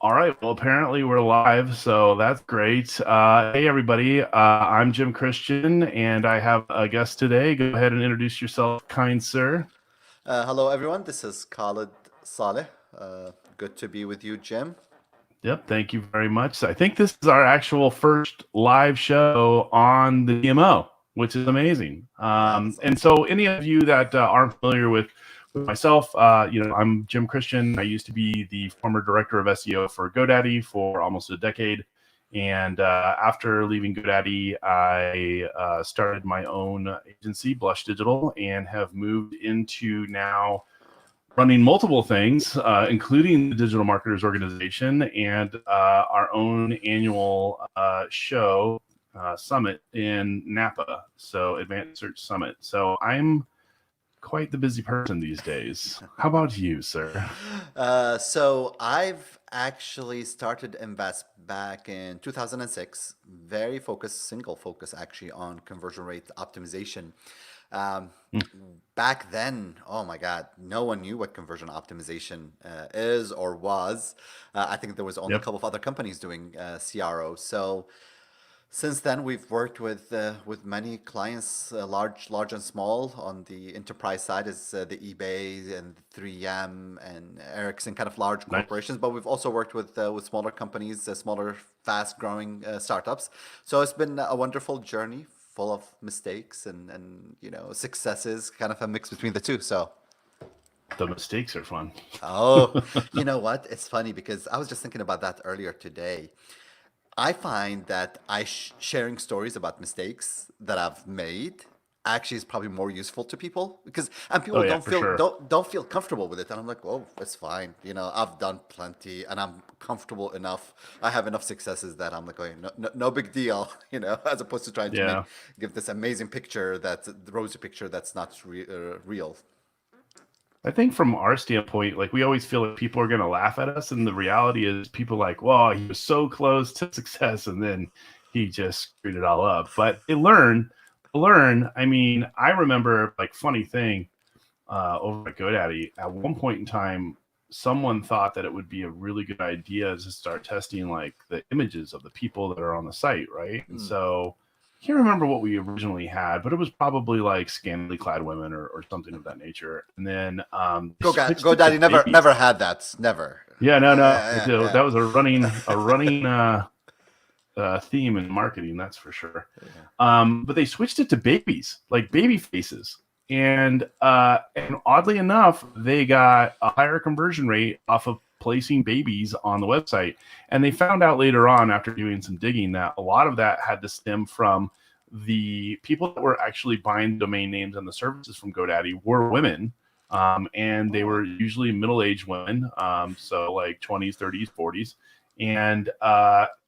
All right. Well, apparently we're live, so that's great. Hey, everybody. I'm Jim Christian, and I have a guest today. Go ahead and introduce yourself, kind sir. Hello, everyone. This is Khalid Saleh. Good to be with you, Jim. Yep. Thank you very much. I think this is our actual first live show on the DMO, which is amazing. Yeah, that's And awesome. so, any of you that aren't familiar with myself, I'm Jim Christian. I used to be the former director of SEO for GoDaddy for almost a decade. And after leaving GoDaddy, I started my own agency, Blush Digital, and have moved into now running multiple things, including the Digital Marketers Organization and our own annual show, Summit in Napa. So, Advanced Search Summit. So, I'm quite the busy person these days. How about you, sir? So I've actually started Invest back in 2006. Very focused, single focus actually on conversion rate optimization. Um, Back then, oh my God, no one knew what conversion optimization is or was. I think there was only a Yep. couple of other companies doing CRO. So since then, we've worked with many clients, large and small. On the enterprise side is the eBay and 3M and Ericsson, kind of large Nice. corporations. But we've also worked with smaller companies, smaller, fast-growing startups. So it's been a wonderful journey, full of mistakes and successes, kind of a mix between the two. So. The mistakes are fun. Oh, you know what? It's funny because I was just thinking about that earlier today. I find that sharing stories about mistakes that I've made actually is probably more useful to people because and Oh, people yeah, don't for feel sure. don't feel comfortable with it, and I'm like, oh, it's fine, I've done plenty and I'm comfortable enough. I have enough successes that I'm like going, no big deal, as opposed to trying to Yeah. give this amazing picture, that's the rosy picture that's not real. I think from our standpoint, like we always feel like people are going to laugh at us. And the reality is, people like, "Whoa, he was so close to success. And then he just screwed it all up." But they learn. I mean, I remember, like, funny thing, over at GoDaddy, at one point in time, someone thought that it would be a really good idea to start testing like the images of the people that are on the site, right? And Hmm. so I can't remember what we originally had, but it was probably like scantily clad women or something of that nature. And then they switched it to GoDaddy babies. never had that, never. Yeah, no, no, Yeah, that was a running theme in marketing, that's for sure. yeah. But they switched it to babies, like baby faces, and oddly enough, they got a higher conversion rate off of placing babies on the website. And they found out later on, after doing some digging, that a lot of that had to stem from the people that were actually buying domain names and the services from GoDaddy were women. And they Oh. were usually middle-aged women, so like 20s, 30s, 40s, and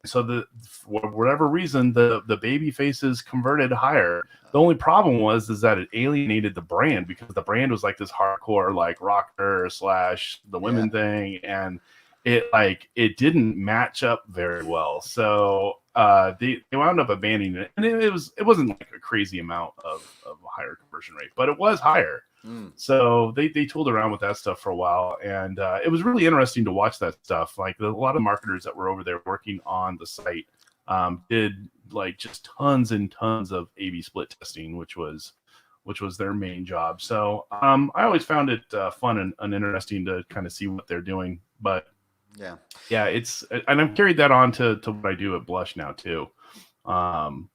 so for whatever reason, the baby faces converted higher. The only problem is that it alienated the brand, because the brand was like this hardcore like rocker slash the Yeah. women thing, and it didn't match up very well. So they wound up abandoning it, and it wasn't like a crazy amount of a higher conversion rate, but it was higher. Mm. So they tooled around with that stuff for a while, and it was really interesting to watch that stuff. Like a lot of marketers that were over there working on the site did like just tons and tons of A/B split testing, which was their main job. So I always found it fun and interesting to kind of see what they're doing. But Yeah. yeah, and I've carried that on to what I do at Blush now too,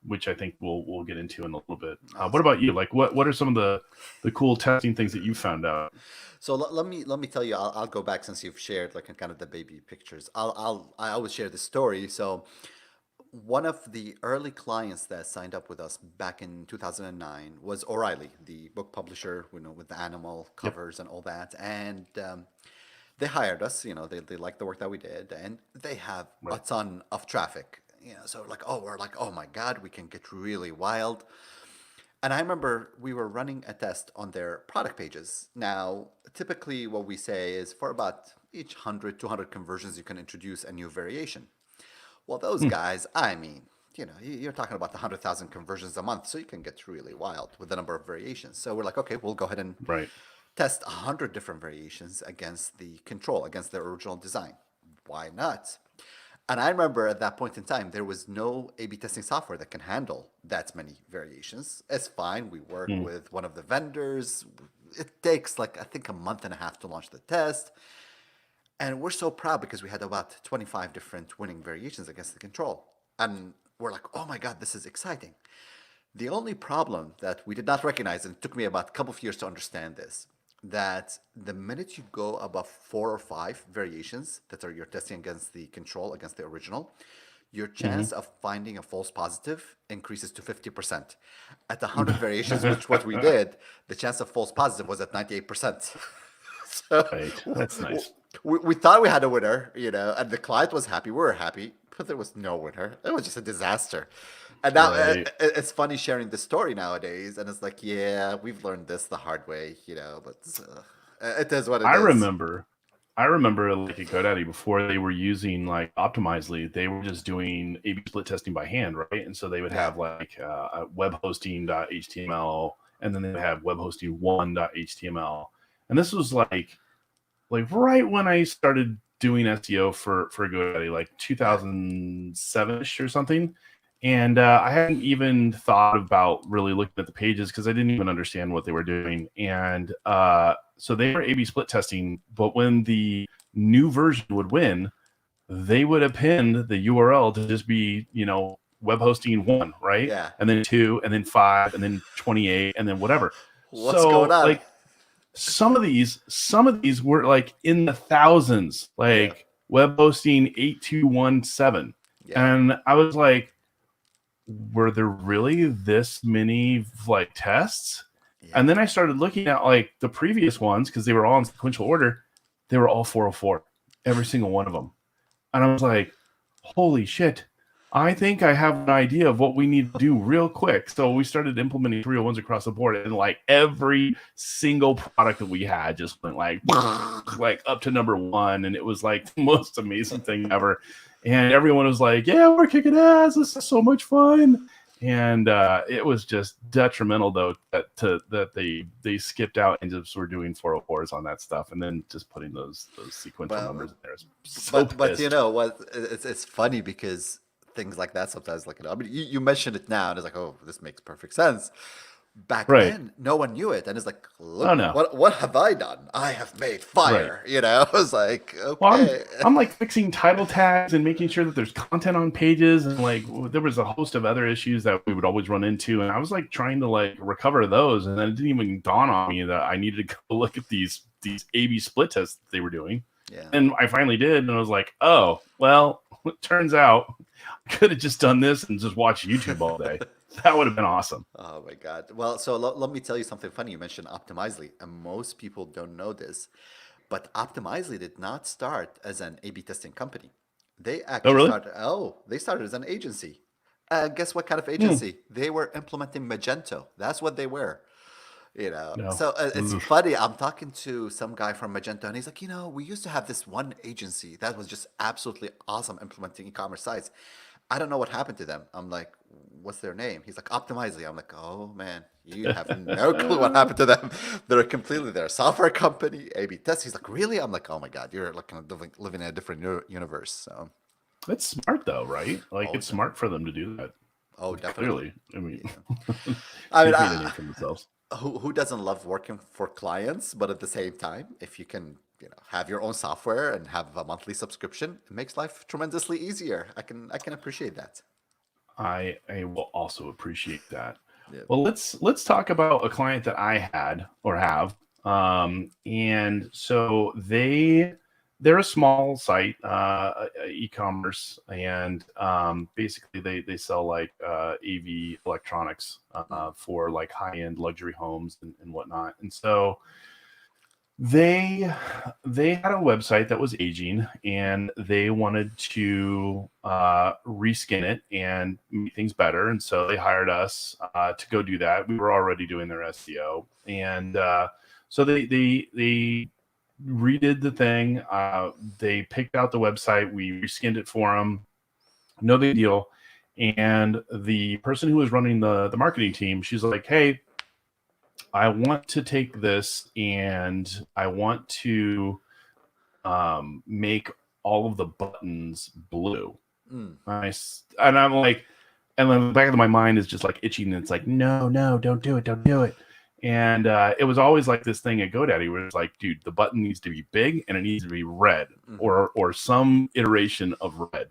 which I think we'll get into in a little bit. What Awesome. about you? Like, what are some of the cool testing things that you found out? So let me tell you. I'll go back since you've shared like kind of the baby pictures. I always share the story. So one of the early clients that signed up with us back in 2009 was O'Reilly, the book publisher, with the animal Yep. covers and all that. And they hired us. They liked the work that we did, and they have a Right. ton of traffic. So like, we're like, oh my God, we can get really wild. And I remember we were running a test on their product pages. Now, typically what we say is for about each 100, 200 conversions, you can introduce a new variation. Well, those Hmm. guys, I mean, you're talking about the 100,000 conversions a month, so you can get really wild with the number of variations. So we're like, okay, we'll go ahead and Right. test 100 different variations against the control, against their original design. why not? And I remember at that point in time, there was no A/B testing software that can handle that many variations. It's fine. We work Mm. with one of the vendors. It takes like I think a month and a half to launch the test. And we're so proud because we had about 25 different winning variations against the control. And we're like, oh my God, this is exciting. The only problem that we did not recognize, and it took me about a couple of years to understand this, that the minute you go above 4 or 5 variations that are you're testing against the control, against the original, your chance of finding a false positive increases to 50%. At 100 variations, which what we did, the chance of false positive was at 98%. So Right. That's nice. we thought we had a winner, and the client was happy. We were happy, but there was no winner. It was just a disaster. And now Right. it's funny sharing the story nowadays, and it's like, yeah, we've learned this the hard way, but it is what it I is. remember I remember like at GoDaddy before they were using like Optimizely, they were just doing A/B split testing by hand, right? And so they would Yeah, have like web hosting.html, and then they would have web hosting 1.html. And this was like right when I started doing SEO for GoDaddy, like yeah, 2007ish or something. And I hadn't even thought about really looking at the pages because I didn't even understand what they were doing. And so they were A/B split testing, but when the new version would win, they would append the URL to just be, web hosting 1, right? yeah. And then 2, and then 5, and then 28, and then whatever. What's going So on? like some of these were like in the thousands, Yeah, like web hosting 8217. yeah, And I was like, were there really this many like tests? yeah. And then I started looking at like the previous ones because they were all in sequential order. They were all 404, every single one of them. And I was like, holy shit. I think I have an idea of what we need to do real quick. So we started implementing 301s across the board, and like every single product that we had just went like up to number 1. And it was like the most amazing thing ever. And everyone was like, yeah, we're kicking ass. This is so much fun. And it was just detrimental though that they skipped out and just were doing 404s on that stuff, and then just putting those sequential numbers But in there. So but you pissed. know what? It's funny because things like that sometimes, like, I mean, you mentioned it now, and it's like, oh, this makes perfect sense. Back Right. then, no one knew it, and it's like, Oh look, no. what have I done? I have made Right. fire. I was like, Well, okay, I'm like fixing title tags and making sure that there's content on pages, and like there was a host of other issues that we would always run into, and I was like trying to like recover those, and then it didn't even dawn on me that I needed to go look at these A/B split tests that they were doing, yeah. and I finally did, and I was like, oh well, it turns out I could have just done this and just watched YouTube all day. That would have been awesome. Oh my God. Well, so let me tell you something funny. You mentioned Optimizely, and most people don't know this, but Optimizely did not start as an A/B testing company. They Oh actually really? started. Oh, they started as an agency. Guess what kind of Hmm. agency? They were implementing Magento. That's what they were. No. So it's Oof. funny. I'm talking to some guy from Magento, and he's like, we used to have this one agency that was just absolutely awesome implementing e-commerce sites. I don't know what happened to them. I'm like, what's their name? He's like, Optimizely. I'm like, oh man, you have no clue what happened to them. They're a software company, A/B test. He's like, really? I'm like, oh my God, you're like kind of living in a different universe. So, That's smart though, right? Like oh, it's smart for them to do that. oh, definitely. Clearly, I mean, Yeah. I mean, they've made a name for themselves. who doesn't love working for clients? But at the same time, if you can, have your own software and have a monthly subscription, it makes life tremendously easier. I can appreciate that. I will also appreciate that. Yeah. Well, let's talk about a client that I had or have. And so they're a small site, e-commerce, and basically they sell like AV electronics Mm. for like high-end luxury homes and whatnot. And so they they had a website that was aging, and they wanted to reskin it and make things better. And so they hired us to go do that. We were already doing their SEO, and so they redid the thing. They picked out the website. We reskinned it for them. No big deal. And the person who was running the marketing team, she's like, "Hey, I want to take this and I want to make all of the buttons blue. Mm. And I'm like, and then the back of my mind is just like itching. And it's like, no, don't do it. And it was always like this thing at GoDaddy where it's like, dude, the button needs to be big and it needs to be red, or some iteration of red.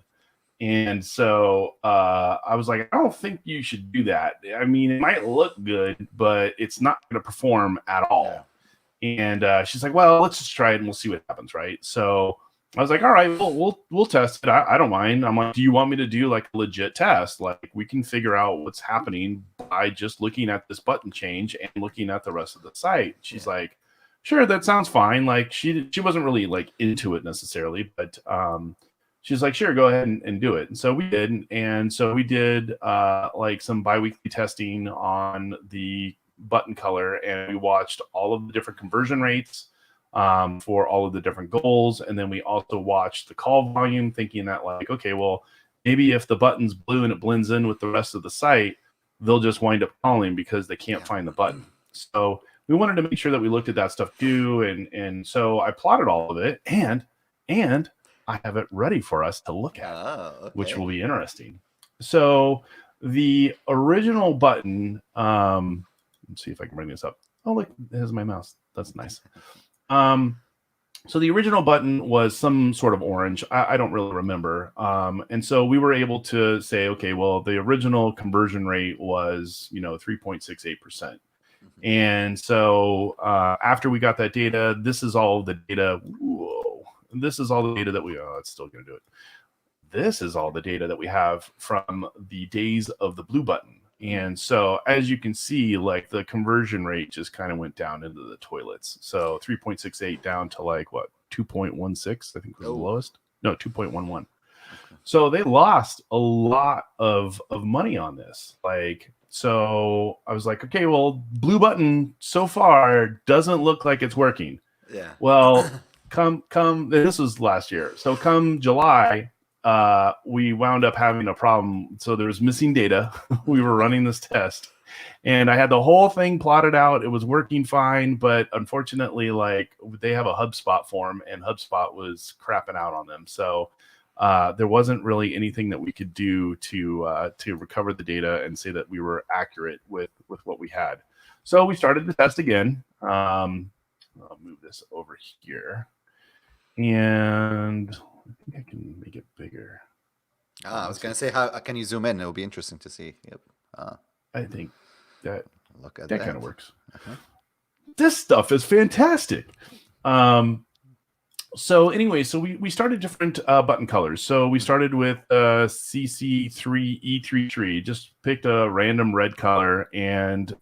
And so I was like, I don't think you should do that. I mean, it might look good, but it's not going to perform at all. And she's like, well, let's just try it and we'll see what happens, right? So I was like, all right, we'll test it. I don't mind. I'm like, do you want me to do like a legit test? Like, we can figure out what's happening by just looking at this button change and looking at the rest of the site. She's like, sure, that sounds fine. Like, she wasn't really like into it necessarily, but she's like, sure, go ahead and do it. And so we did. And so we did like some biweekly testing on the button color, and we watched all of the different conversion rates for all of the different goals. And then we also watched the call volume, thinking that like, okay, well, maybe if the button's blue and it blends in with the rest of the site, they'll just wind up calling because they can't find the button. So we wanted to make sure that we looked at that stuff too. And so I plotted all of it, and I have it ready for us to look at, which will be interesting. So the original button, let's see if I can bring this up. Oh, look, there's my mouse. That's nice. So the original button was some sort of orange. I don't really remember. And so we were able to say, okay, well, the original conversion rate was, 3.68%. And so after we got that data, this is all the data. Whoa. This is all the data that it's still going to do it. This is all the data that we have from the days of the blue button. And so as you can see, like the conversion rate just kind of went down into the toilets. So 3.68 down to like what, 2.16, I think was the lowest. No, 2.11. So they lost a lot of money on this. Like, so I was like, okay, well, blue button so far doesn't look like it's working. Yeah. Well, come, this was last year. So come July, we wound up having a problem. So there was missing data. We were running this test, and I had the whole thing plotted out. It was working fine, but unfortunately, like, they have a HubSpot form, and HubSpot was crapping out on them. So there wasn't really anything that we could do to recover the data and say that we were accurate with what we had. So we started the test again. I'll move this over here, and I think I can make it bigger. I was going to say, how can you zoom in? It'll be interesting to see. Yep. I think that look at that kind of works. This stuff is fantastic. So anyway, so we started different button colors. So we started with CC3E33, just picked a random red color, and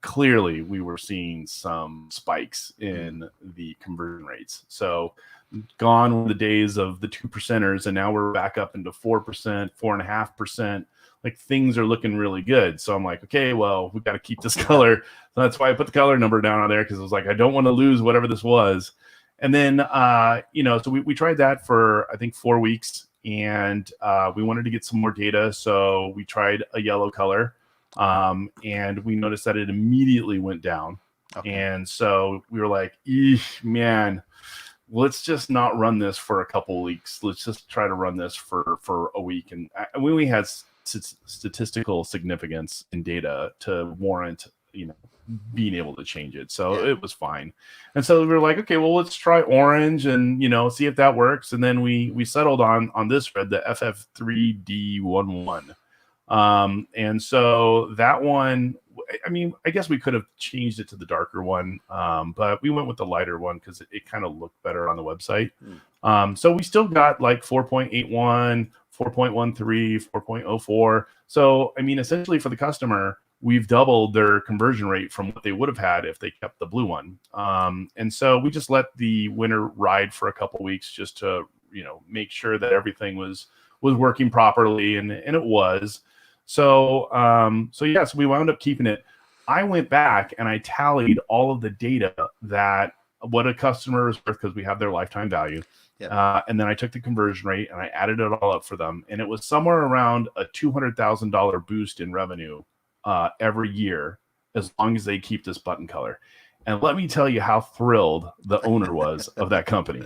clearly we were seeing some spikes in the conversion rates. So gone were the days of the 2%ers, and now we're back up into 4%, 4.5%. Like, things are looking really good. So I'm like, okay, well, we've got to keep this color. So that's why I put the color number down on there, because I was like, I don't want to lose whatever this was. And then, so we tried that for, I think, 4 weeks, and we wanted to get some more data. So we tried a yellow color, and we noticed that it immediately went down. And so we were like, man, let's just not run this for a couple weeks. Let's just try to run this for a week. And we only had statistical significance in data to warrant, being able to change it. So it was fine. And so we were like, okay, well, let's try orange and, see if that works. And then we settled on this red, the FF3D11. And so that one, I mean, I guess we could have changed it to the darker one, but we went with the lighter one because it kind of looked better on the website. So we still got like 4.81, 4.13, 4.04. So, I mean, essentially for the customer, we've doubled their conversion rate from what they would have had if they kept the blue one. And so we just let the winter ride for a couple weeks just to, make sure that everything was working properly, and it was. So yes, we wound up keeping it. I went back and I tallied all of the data that what a customer is worth, because we have their lifetime value. And then I took the conversion rate and I added it all up for them. And it was somewhere around a $200,000 boost in revenue every year, as long as they keep this button color. And let me tell you how thrilled the owner was of that company.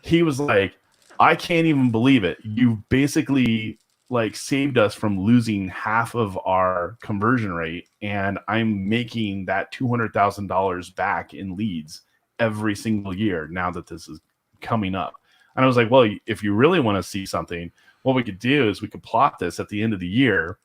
He was like, I can't even believe it. You basically like saved us from losing half of our conversion rate, and I'm making that $200,000 back in leads every single year now that this is coming up. And I was like, well, if you really want to see something, what we could do is we could plot this at the end of the year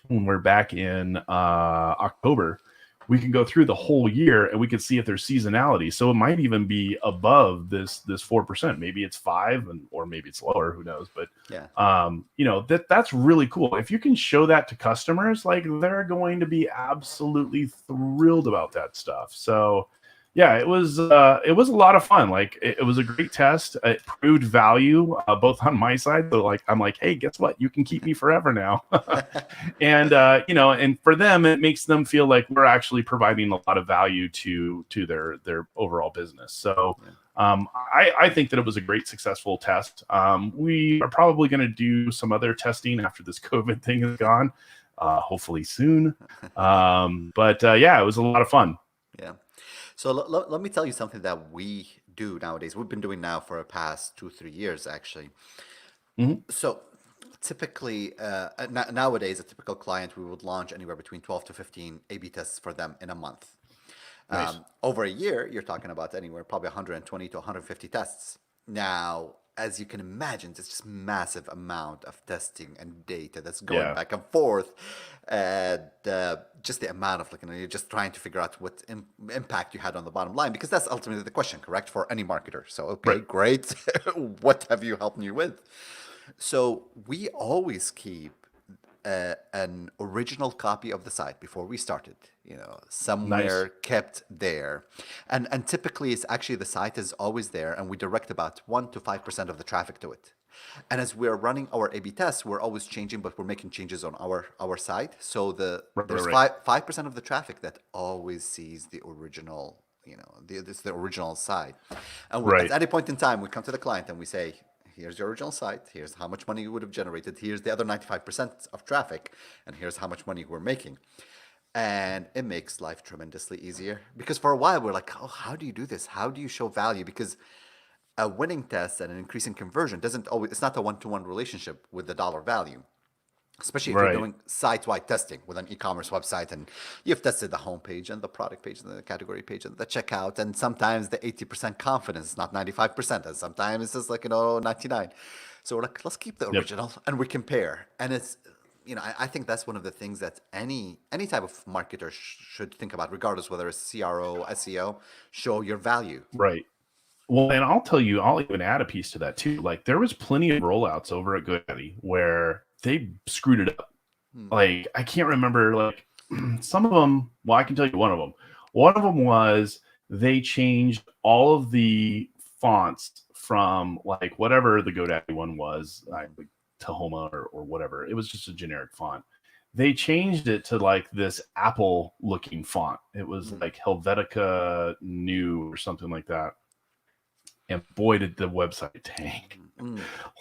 when we're back in October. We can go through the whole year and we can see if there's seasonality. So it might even be above this 4%. Maybe it's 5, or maybe it's lower. Who knows? But Yeah. That's really cool. If you can show that to customers, like they're going to be absolutely thrilled about that stuff. So yeah, it was a lot of fun. Like it was a great test. It proved value both on my side. So like I'm like, hey, guess what? You can keep me forever now. And and for them, it makes them feel like we're actually providing a lot of value to their overall business. So I think that it was a great successful test. We are probably going to do some other testing after this COVID thing is gone, hopefully soon. Yeah, it was a lot of fun. Yeah. So let me tell you something that we do nowadays. We've been doing now for the past 2-3 years, actually. So typically, nowadays, a typical client, we would launch anywhere between 12 to 15 A/B tests for them in a month. Nice. Over a year, you're talking about anywhere probably 120 to 150 tests. Now, as you can imagine, there's just massive amount of testing and data that's going back and forth, and just the amount of you're just trying to figure out what impact you had on the bottom line, because that's ultimately the question, correct, for any marketer. So, okay, Right. great. What have you helped me with? So we always keep an original copy of the site before we started, somewhere Nice. kept there. And typically it's actually the site is always there, and we direct about 1 to 5% of the traffic to it. And as we're running our A/B tests, we're always changing, but we're making changes on our site. So there's Right. 5% of the traffic that always sees the original, the original site. And at Right. any point in time, we come to the client and we say, here's your original site, here's how much money you would have generated, here's the other 95% of traffic, and here's how much money we're making. And it makes life tremendously easier, because for a while we're like, oh, how do you do this? How do you show value? Because a winning test and an increasing conversion doesn't always, it's not a one-to-one relationship with the dollar value, especially if you're Right. doing site-wide testing with an e-commerce website, and you've tested the homepage and the product page and the category page and the checkout, and sometimes the 80% confidence is not 95%, and sometimes it's just 99. So we're like, let's keep the Yep. original, and we compare. And it's, I think that's one of the things that any type of marketer should think about, regardless whether it's CRO, SEO. Show your value. Right. Well, and I'll tell you, I'll even add a piece to that too. Like there was plenty of rollouts over at GoDaddy where they screwed it up. Like I can't remember, like some of them. Well, I can tell you one of them. One of them was they changed all of the fonts from like whatever the GoDaddy one was, like Tahoma or whatever. It was just a generic font. They changed it to like this Apple looking font. It was like Helvetica New or something like that. And boy, did the website tank.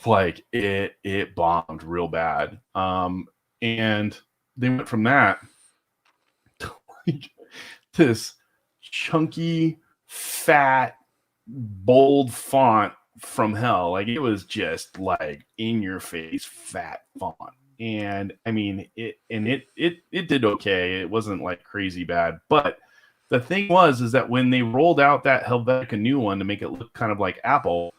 Like it bombed real bad. And they went from that to like this chunky, fat, bold font from hell. Like it was just like in your face fat font. And I mean it did okay. It wasn't like crazy bad, but the thing is that when they rolled out that Helvetica new one to make it look kind of like Apple,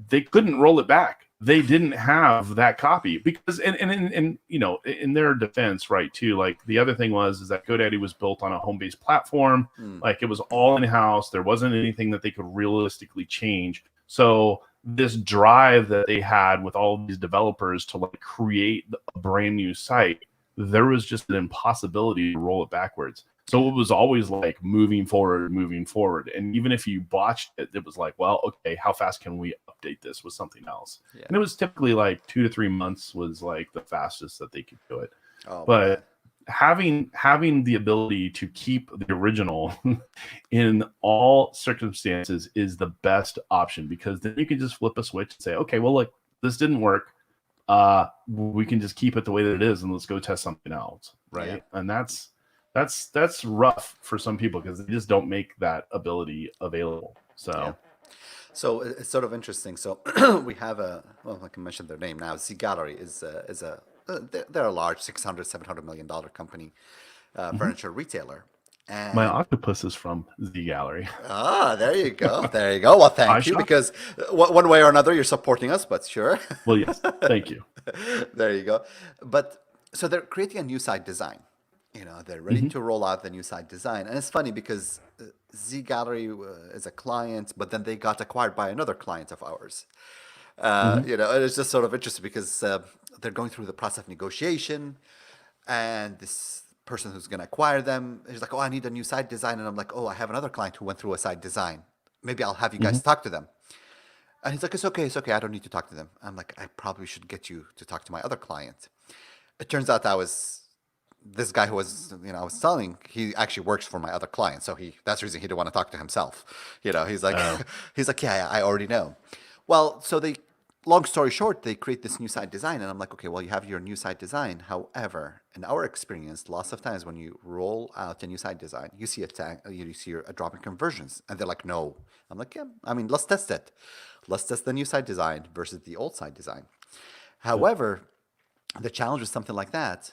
they couldn't roll it back. They didn't have that copy because, and in their defense, right, too, like the other thing is that GoDaddy was built on a home-based platform. Like it was all in-house. There wasn't anything that they could realistically change. So this drive that they had with all of these developers to like create a brand new site, there was just an impossibility to roll it backwards. So it was always like moving forward. And even if you botched it, it was like, well, okay, how fast can we update this with something else? Yeah. And it was typically like 2 to 3 months was like the fastest that they could do it. Oh, but having the ability to keep the original in all circumstances is the best option, because then you can just flip a switch and say, okay, well, look, this didn't work. We can just keep it the way that it is and let's go test something else. Right. Yeah. And that's rough for some people because they just don't make that ability available. So So it's sort of interesting. So we have well, I can mention their name now. Z Gallery is a they're a large 600, $700 million company, Hmm. furniture retailer. My And octopus is from Z Gallery. there you go. There you go. Well, I thank you, shop. because one way or another, you're supporting us, but sure. Well, yes. Thank you. There you go. But so they're creating a new site design. They're ready Hmm. to roll out the new site design. And it's funny because Z Gallery is a client, but then they got acquired by another client of ours. Hmm. And it's just sort of interesting because they're going through the process of negotiation, and this person who's going to acquire them is like, "Oh, I need a new site design," and I'm like, "Oh, I have another client who went through a site design. Maybe I'll have you Hmm. guys talk to them." And he's like, it's okay, I don't need to talk to them. I'm like, I probably should get you to talk to my other client. It turns out I was this guy who was, I was telling, he actually works for my other client. So that's the reason he didn't want to talk to himself. He's like, Oh. he's like, yeah, I already know. Well, so long story short, they create this new site design. And I'm like, okay, well, you have your new site design. However, in our experience, lots of times when you roll out a new site design, you see you see a drop in conversions. And they're like, no. I'm like, yeah, I mean, let's test it. Let's test the new site design versus the old site design. Yep. However, the challenge with something like that,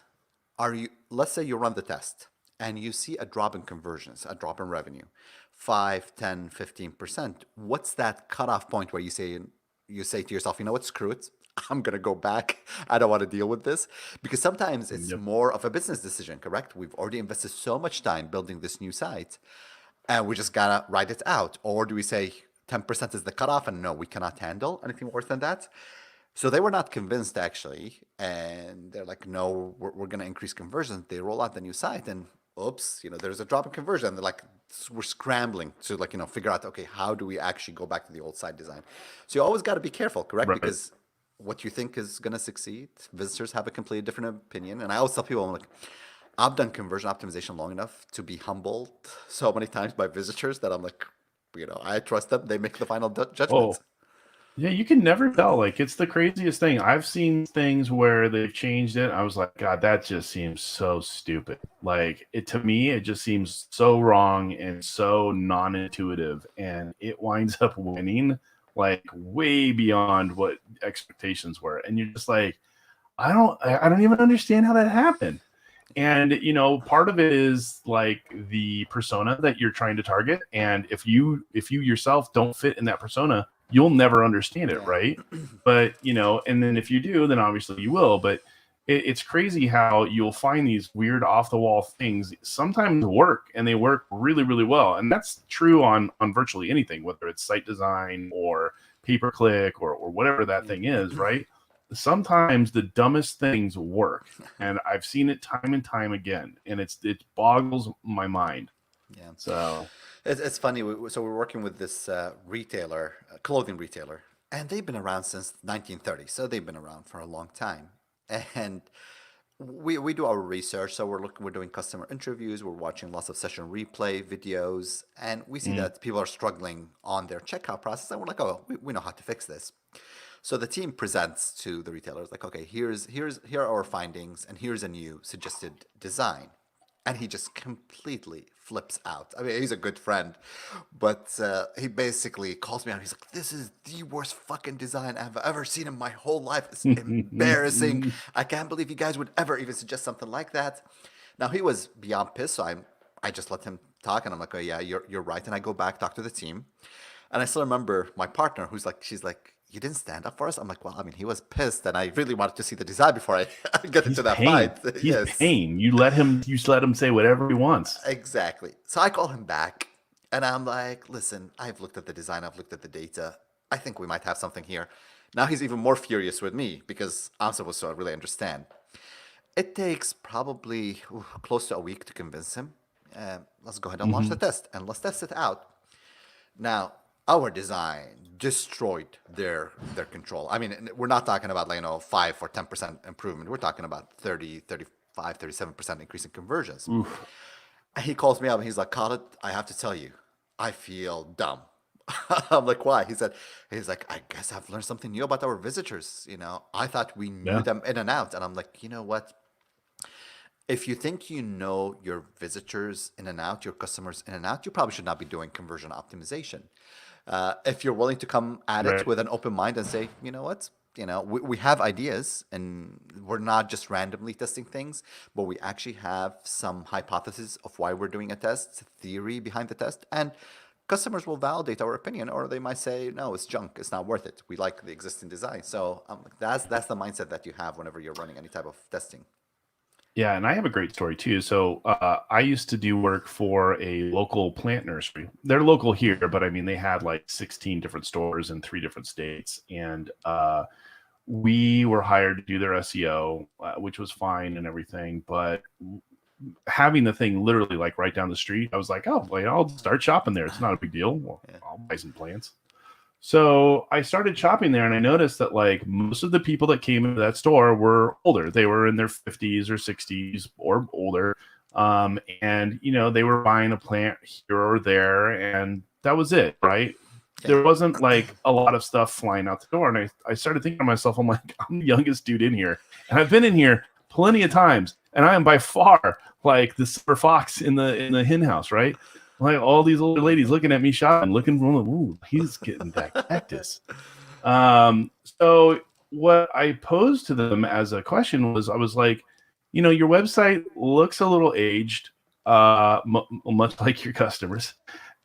let's say you run the test and you see a drop in conversions, a drop in revenue, 5, 10, 15%. What's that cutoff point where you say to yourself, you know what, screw it. I'm gonna go back. I don't want to deal with this. Because sometimes it's Yep. more of a business decision, correct? We've already invested so much time building this new site, and we just gotta write it out. Or do we say 10% is the cutoff and no, we cannot handle anything worse than that? So they were not convinced actually, and they're like, "No, we're going to increase conversions." They roll out the new site, and oops, there's a drop in conversion. They're like, we're scrambling to figure out, okay, how do we actually go back to the old site design? So you always got to be careful, correct? Right. Because what you think is going to succeed, visitors have a completely different opinion. And I always tell people, I'm like, I've done conversion optimization long enough to be humbled so many times by visitors that I'm like, I trust them. They make the final Oh, judgments. yeah, you can never tell. Like, it's the craziest thing. I've seen things where they've changed it. I was like, God, that just seems so stupid. Like, to me, it just seems so wrong and so non-intuitive, and it winds up winning like way beyond what expectations were. And you're just like, I don't even understand how that happened. And part of it is like the persona that you're trying to target, and if you yourself don't fit in that persona, you'll never understand it, Yeah. right? But and then if you do, then obviously you will. But it's crazy how you'll find these weird off the wall things sometimes work, and they work really really well. And that's true on virtually anything, whether it's site design or pay per click or whatever that Yeah. thing is, right? Sometimes the dumbest things work, and I've seen it time and time again, and it boggles my mind. Yeah. So, It's funny. So we're working with this retailer, clothing retailer, and they've been around since 1930. So they've been around for a long time. And we do our research. So we're doing customer interviews. We're watching lots of session replay videos, and we see mm, that people are struggling on their checkout process. And we're like, oh, we know how to fix this. So the team presents to the retailers like, okay, here are our findings, and here's a new suggested design. And he just completely flips out. I mean, he's a good friend, but he basically calls me out. He's like, "This is the worst fucking design I've ever seen in my whole life. It's embarrassing. I can't believe you guys would ever even suggest something like that." Now he was beyond pissed, so I just let him talk, and I'm like, "Oh yeah, you're right." And I go back talk to the team, and I still remember my partner, she's like, "You didn't stand up for us." I'm like, "Well, I mean, he was pissed, and I really wanted to see the design before I get he's into that fight." pain. He's Yes, pain. You just let him say whatever he wants. exactly. So I call him back, and I'm like, "Listen, I've looked at the design, I've looked at the data. I think we might have something here." Now he's even more furious with me because I'm supposed to really understand. It takes probably close to a week to convince him. Let's go ahead and launch the Hmm. test, and let's test it out. Now, our design destroyed their control. I mean, we're not talking about 5 or 10% improvement. We're talking about 30, 35, 37% increase in conversions. Oof. And he calls me up and he's like, Khalid, I have to tell you, I feel dumb. I'm like, why? He's like, I guess I've learned something new about our visitors. I thought we knew Yeah. them in and out. And I'm like, you know what? If you think you know your visitors in and out, your customers in and out, you probably should not be doing conversion optimization. If you're willing to come at it Right. with an open mind and say, you know what, we have ideas and we're not just randomly testing things, but we actually have some hypothesis of why we're doing a test, theory behind the test, and customers will validate our opinion, or they might say, no, it's junk, it's not worth it. We like the existing design. So that's the mindset that you have whenever you're running any type of testing. Yeah, and I have a great story too. So I used to do work for a local plant nursery. They're local here, but I mean they had like 16 different stores in 3 different states, and we were hired to do their SEO, which was fine and everything. But having the thing literally like right down the street, I was like, oh, well, I'll start shopping there. It's not a big deal. Well, Yeah. I'll buy some plants. So I started shopping there and I noticed that like most of the people that came into that store were older. They were in their 50s or 60s or older. And they were buying a plant here or there and that was it, right? Yeah. There wasn't like a lot of stuff flying out the door. And I started thinking to myself, I'm like, I'm the youngest dude in here. And I've been in here plenty of times. And I am by far like the silver fox in the hen house, right? Like all these older ladies looking at me shopping, looking for, ooh, he's getting that cactus. So what I posed to them as a question was, I was like, your website looks a little aged, much like your customers.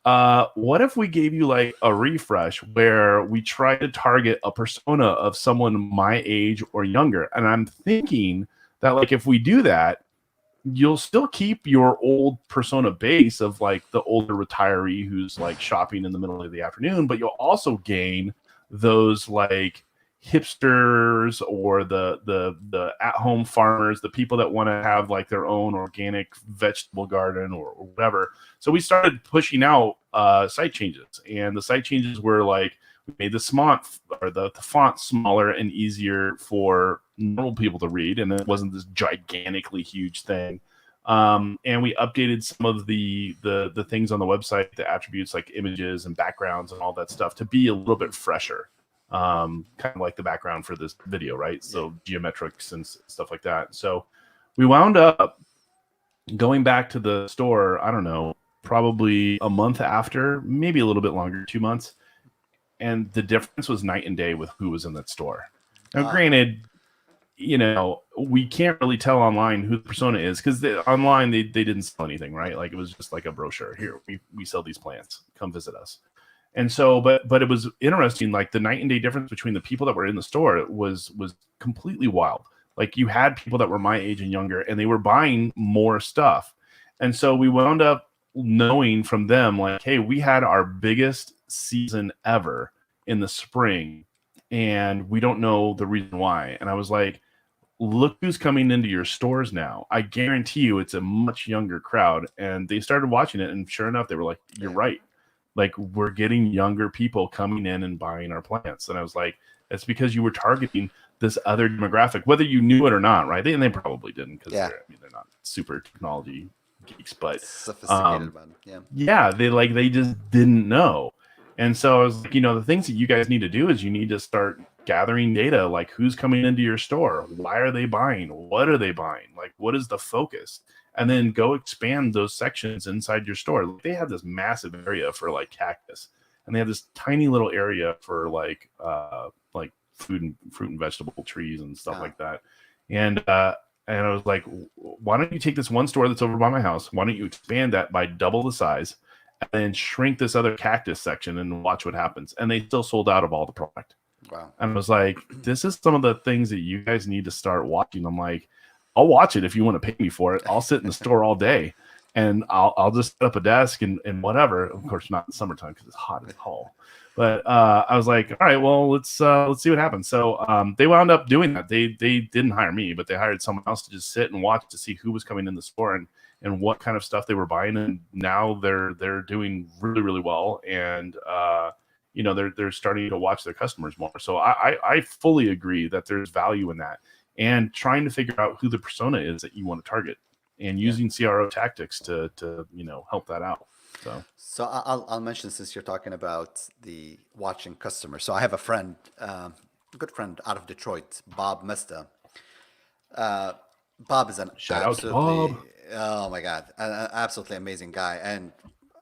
What if we gave you like a refresh where we try to target a persona of someone my age or younger? And I'm thinking that like if we do that, you'll still keep your old persona base of like the older retiree who's like shopping in the middle of the afternoon, but you'll also gain those like hipsters or the at-home farmers, the people that want to have like their own organic vegetable garden or whatever. So we started pushing out site changes, and the site changes were like we made the font smaller and easier for normal people to read, and it wasn't this gigantically huge thing. And we updated some of the things on the website, the attributes like images and backgrounds and all that stuff to be a little bit fresher, kind of like the background for this video, right? So geometrics and stuff like that. So we wound up going back to the store, I don't know, probably a month after, maybe a little bit longer, 2 months. And the difference was night and day with who was in that store. Now, granted, we can't really tell online who the persona is because online they didn't sell anything, right? Like it was just like a brochure. Here, we sell these plants. Come visit us. And so, but it was interesting, like the night and day difference between the people that were in the store was completely wild. Like you had people that were my age and younger, and they were buying more stuff. And so we wound up knowing from them, like, hey, we had our biggest season ever in the spring, and we don't know the reason why. And I was like, look who's coming into your stores now. I guarantee you it's a much younger crowd. And they started watching it, and sure enough, they were like, you're right. Like we're getting younger people coming in and buying our plants. And I was like, it's because you were targeting this other demographic, whether you knew it or not, right? And they probably didn't because they're not super technology geeks, but sophisticated about it. they just didn't know. And so I was like, the things that you guys need to do is you need to start gathering data, like who's coming into your store, why are they buying, what are they buying, like what is the focus, and then go expand those sections inside your store. Like, they have this massive area for like cactus, and they have this tiny little area for like fruit and vegetable trees and stuff like that. And I was like, why don't you take this one store that's over by my house? Why don't you expand that by double the size and then shrink this other cactus section and watch what happens? And they still sold out of all the product. Wow. And I was like, this is some of the things that you guys need to start watching. I'm like, I'll watch it if you want to pay me for it. I'll sit in the store all day and I'll just set up a desk and whatever. Of course, not in summertime because it's hot as hell. But I was like, all right, well, let's see what happens. So they wound up doing that. They didn't hire me, but they hired someone else to just sit and watch to see who was coming in the store and what kind of stuff they were buying. And now they're doing really, really well. And they're starting to watch their customers more. So I fully agree that there's value in that, and trying to figure out who the persona is that you want to target, and using CRO tactics to help that out. So I'll mention, since you're talking about the watching customers. So I have a friend, a good friend out of Detroit, Bob Mesta. Bob is an Shout out to Bob. Oh my God, an absolutely amazing guy. And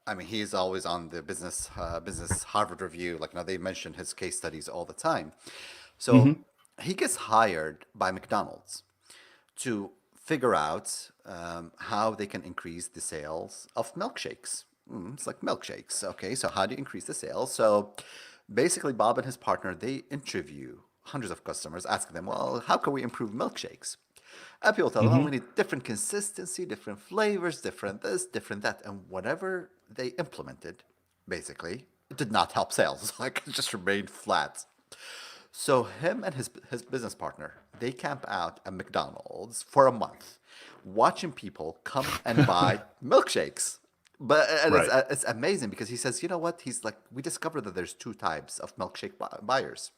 I mean, he's always on the business Harvard Review. Like, they mention his case studies all the time. So Hmm. he gets hired by McDonald's to figure out how they can increase the sales of milkshakes. It's like milkshakes. Okay, so how do you increase the sales? So basically, Bob and his partner, they interview hundreds of customers, asking them, well, how can we improve milkshakes? And people tell them, oh, Hmm. we need different consistency, different flavors, different this, different that. And whatever they implemented, basically, it did not help sales. Like, it just remained flat. So him and his business partner, they camp out at McDonald's for a month, watching people come and buy milkshakes. But and Right. it's amazing because he says, you know what? He's like, we discovered that there's two types of milkshake buyers.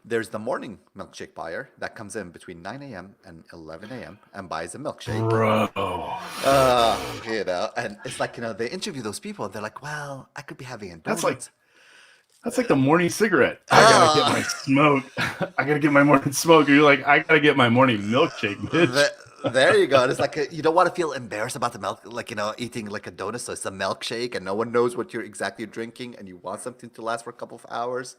There's the morning milkshake buyer that comes in between 9 a.m. and 11 a.m. and buys a milkshake. Bro. And it's like, they interview those people. They're like, well, I could be having a That's like donut. That's like the morning cigarette. I gotta get my Ah, smoke. I gotta get my morning smoke. Or you're like, I gotta get my morning milkshake, bitch. there you go. It's like you don't want to feel embarrassed about the milk, like eating like a donut. So it's a milkshake, and no one knows what you're exactly drinking, and you want something to last for a couple of hours.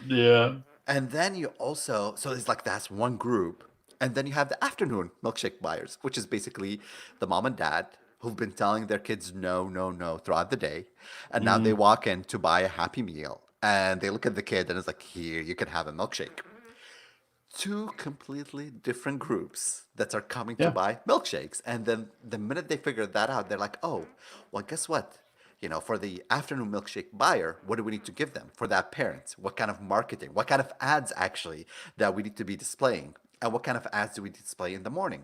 Yeah. And then you also, so it's like that's one group. And then you have the afternoon milkshake buyers, which is basically the mom and dad who've been telling their kids no, no, no throughout the day. And now they Mm, walk in to buy a Happy Meal. And they look at the kid and it's like, here, you can have a milkshake. Two completely different groups that are coming to yeah. buy milkshakes. And then the minute they figure that out, they're like, oh, well, guess what? For the afternoon milkshake buyer, what do we need to give them? For that parent, what kind of marketing, what kind of ads actually that we need to be displaying? And what kind of ads do we display in the morning?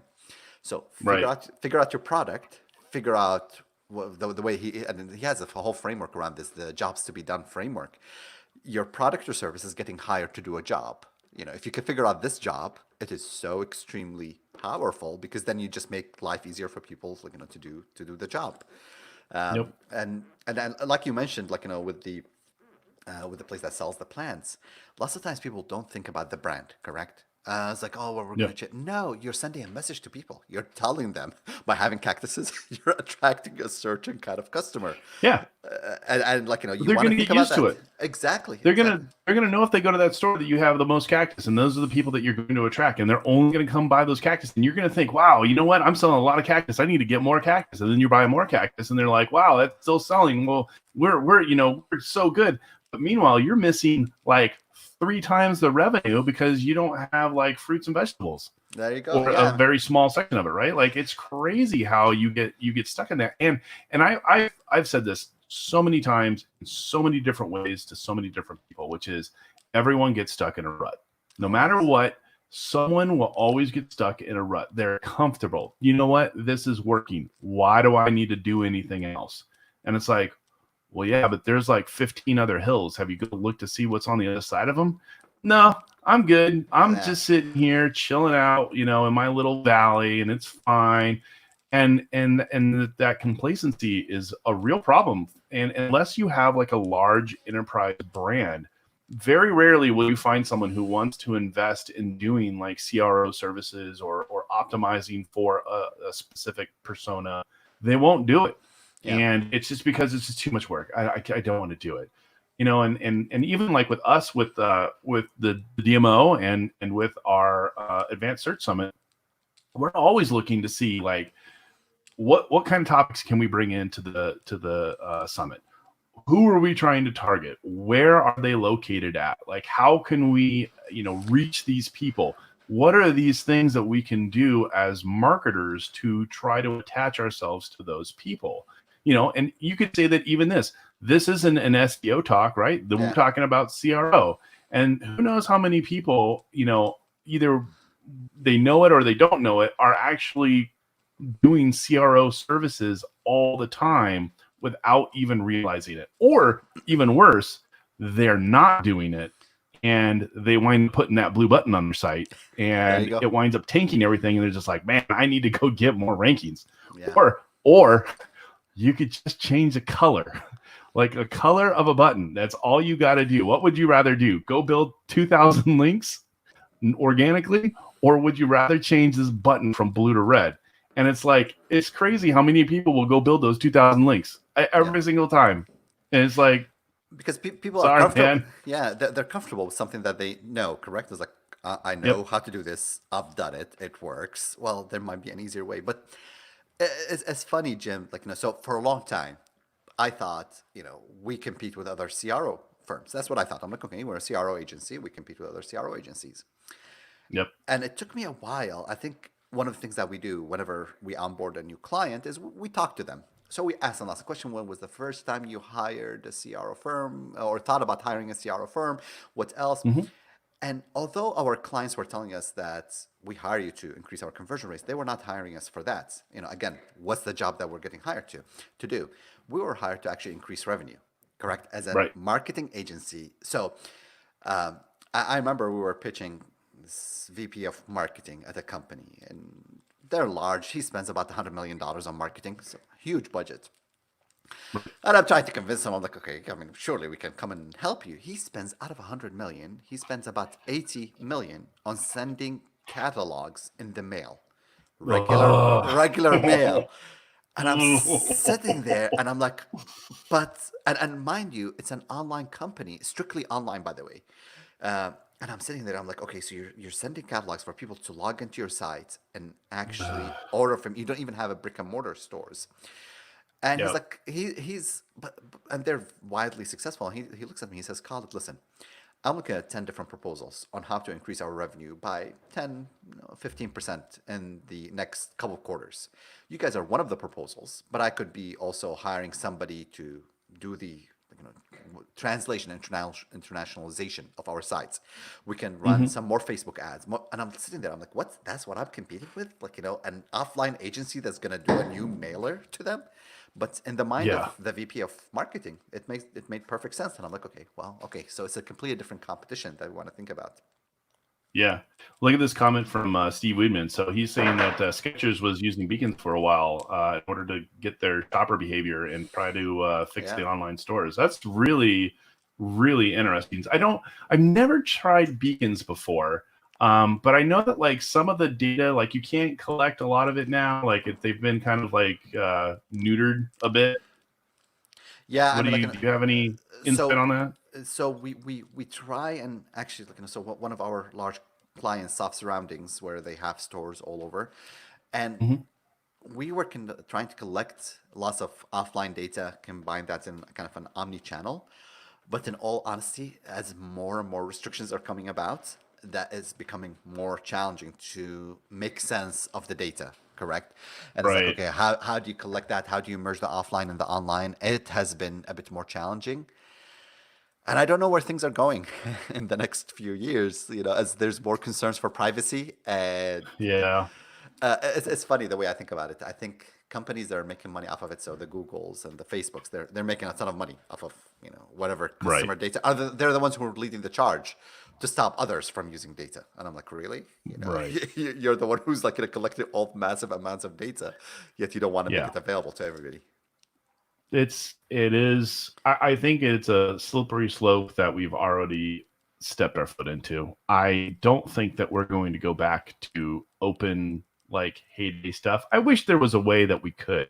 So Right. figure out your product, figure out the way and he has a whole framework around this, the jobs to be done framework. Your product or service is getting hired to do a job. If you can figure out this job, it is so extremely powerful because then you just make life easier for people, to do the job. Yep. And like you mentioned, with the place that sells the plants, lots of times people don't think about the brand, correct? It's like, oh, well, we're going Yep. to change. No, you're sending a message to people. You're telling them by having cactuses, you're attracting a certain kind of customer. Yeah. And you They're want to gonna think get about used to that. it. Exactly, They're exactly. gonna they're gonna know if they go to that store that you have the most cactus, and those are the people that you're going to attract, and they're only going to come buy those cactus. And you're going to think, wow, you know what? I'm selling a lot of cactus. I need to get more cactus. And then you buy more cactus, and they're like, wow, that's still selling. Well, we're so good. But meanwhile, you're missing like 3 times the revenue because you don't have like fruits and vegetables There you go. or a Yeah. very small section of it, right? Like it's crazy how you get stuck in that. And I've said this so many times in so many different ways to so many different people, which is everyone gets stuck in a rut. No matter Always. what, someone will always get stuck in a rut. They're comfortable. You know what? This is working. Why do I need to do anything else? And it's like, well, yeah, but there's like 15 other hills. Have you go look to see what's on the other side of them? No, I'm good. I'm Yeah. just sitting here chilling out, in my little valley, and it's fine. And that complacency is a real problem. And unless you have like a large enterprise brand, very rarely will you find someone who wants to invest in doing like CRO services or optimizing for a specific persona. They won't do it, Yeah. and it's just because it's just too much work. I don't want to do it, and even like with us with the DMO and with our advanced search summit, we're always looking to see like what kind of topics can we bring into the summit. Who are we trying to target? Where are they located at? Like how can we reach these people? What are these things that we can do as marketers to try to attach ourselves to those people? And you could say that even this isn't an SEO talk, right? We're Yeah. talking about CRO. And who knows how many people, either they know it or they don't know it, are actually doing CRO services all the time without even realizing it. Or even worse, they're not doing it and they wind up putting that blue button on their site There you and go. it winds up tanking everything. And they're just like, man, I need to go get more rankings. Yeah. Or you could just change the color, like a color of a button. That's all you got to do. What would you rather do? Go build 2,000 links organically, or would you rather change this button from blue to red? And it's like, it's crazy how many people will go build those 2,000 links. every single time. And it's like, because people are sorry, comfortable. man. Yeah, they're comfortable with something that they know. Correct? It's like I know Yep. how to do this. I've done it. It works. Well, there might be an easier way, but it's funny, Jim. Like so for a long time, I thought we compete with other CRO firms. That's what I thought. I'm like, okay, we're a CRO agency. We compete with other CRO agencies. Yep. And it took me a while. I think one of the things that we do whenever we onboard a new client is we talk to them. So we ask them lots of questions. When was the first time you hired a CRO firm or thought about hiring a CRO firm? What else? Hmm. And although our clients were telling us that we hire you to increase our conversion rates, they were not hiring us for that. Again, what's the job that we're getting hired to do? We were hired to actually increase revenue, correct? As a Right. marketing agency. So I remember we were pitching this VP of marketing at a company, and they're large. He spends about $100 million on marketing, so huge budget. And I'm trying to convince him. I'm like, okay, I mean, surely we can come and help you. He spends out of 100 million, he spends about 80 million on sending catalogs in the mail, Ugh. regular mail. And I'm sitting there and I'm like, and mind you, it's an online company, strictly online, by the way. And I'm sitting there, I'm like, okay, so you're sending catalogs for people to log into your site and actually order from. You don't even have a brick and mortar stores. And he's Yep. like, and they're widely successful. And he looks at me, he says, Khalid, listen, I'm looking at 10 different proposals on how to increase our revenue by 10, 15% in the next couple of quarters. You guys are one of the proposals, but I could be also hiring somebody to do the translation, internationalization of our sites. We can run Hmm. some more Facebook ads. And I'm sitting there, I'm like, what? That's what I'm competing with? Like, an offline agency that's going to do a new mailer to them? But in the mind Yeah. of the VP of marketing, it made perfect sense. And I'm like, okay, well, okay, so it's a completely different competition that we want to think about. Yeah. Look at this comment from Steve Weedman. So he's saying that Skechers was using beacons for a while in order to get their shopper behavior and try to fix Yeah. the online stores. That's really, really interesting. I've never tried beacons before. But I know that like some of the data, like you can't collect a lot of it now. Like they've been kind of like neutered a bit. Yeah, I What mean, like, do you have any insight so on that? we try and actually, like, so one of our large clients, Soft Surroundings, where they have stores all over, and Hmm. we were trying to collect lots of offline data, combine that in kind of an omni-channel. But in all honesty, as more and more restrictions are coming about, that is becoming more challenging to make sense of the data, correct? And it's like, Right. okay, how do you collect that? How do you merge the offline and the online? It has been a bit more challenging. And I don't know where things are going in the next few years, as there's more concerns for privacy. And Yeah. it's funny the way I think about it. I think companies that are making money off of it, so the Googles and the Facebooks, they're making a ton of money off of whatever Right. customer data. They're the ones who are leading the charge to stop others from using data. And I'm like, really? Right. You're the one who's like collecting all massive amounts of data, yet you don't want to make Yeah. it available to everybody. It is. I think it's a slippery slope that we've already stepped our foot into. I don't think that we're going to go back to open like heyday stuff. I wish there was a way that we could.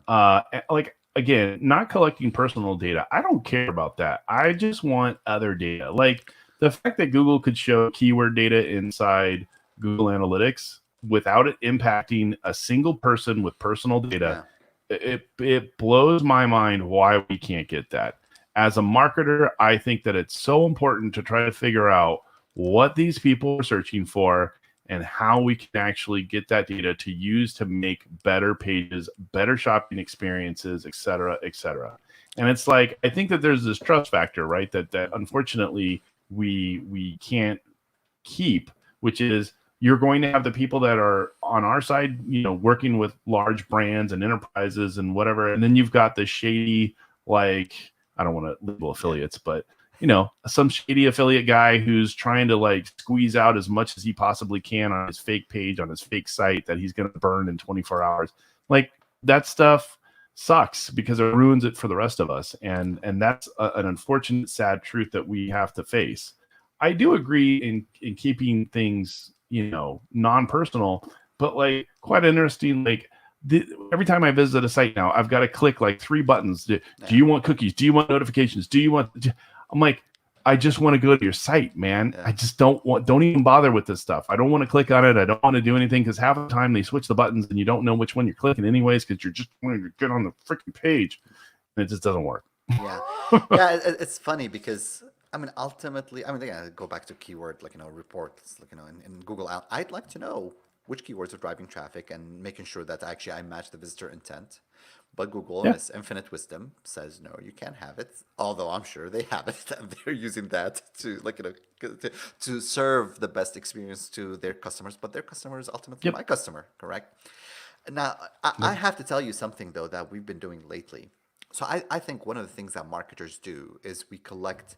Uh-huh. Like again, not collecting personal data. I don't care about that. I just want other data. Like the fact that Google could show keyword data inside Google Analytics without it impacting a single person with personal data, Yeah. it blows my mind why we can't get that. As a marketer, I think that it's so important to try to figure out what these people are searching for and how we can actually get that data to use to make better pages, better shopping experiences, et cetera, et cetera. And it's like I think that there's this trust factor, right? That unfortunately we can't keep, which is you're going to have the people that are on our side, working with large brands and enterprises and whatever. And then you've got the shady, like, I don't want to label Yeah. affiliates, but some shady affiliate guy who's trying to like squeeze out as much as he possibly can on his fake page, on his fake site that he's going to burn in 24 hours. Like that stuff sucks because it ruins it for the rest of us. And that's an unfortunate, sad truth that we have to face. I do agree in keeping things, non-personal, but like quite interesting. Like every time I visit a site now, I've got to click like 3 buttons. Do you want cookies? Do you want notifications? Do you want? I'm like, I just want to go to your site, man. I just don't even bother with this stuff. I don't want to click on it. I don't want to do anything because half the time they switch the buttons and you don't know which one you're clicking anyways because you're just wanting to get on the freaking page and it just doesn't work. Yeah, it's funny because I mean, ultimately, I mean, again, go back to keyword like reports, like in Google. I'd like to know which keywords are driving traffic and making sure that actually I match the visitor intent. But Google, in its infinite wisdom, says no, you can't have it. Although I'm sure they have it, and they're using that to to serve the best experience to their customers. But their customer is ultimately my customer, correct? Now, I have to tell you something though that we've been doing lately. So I think one of the things that marketers do is we collect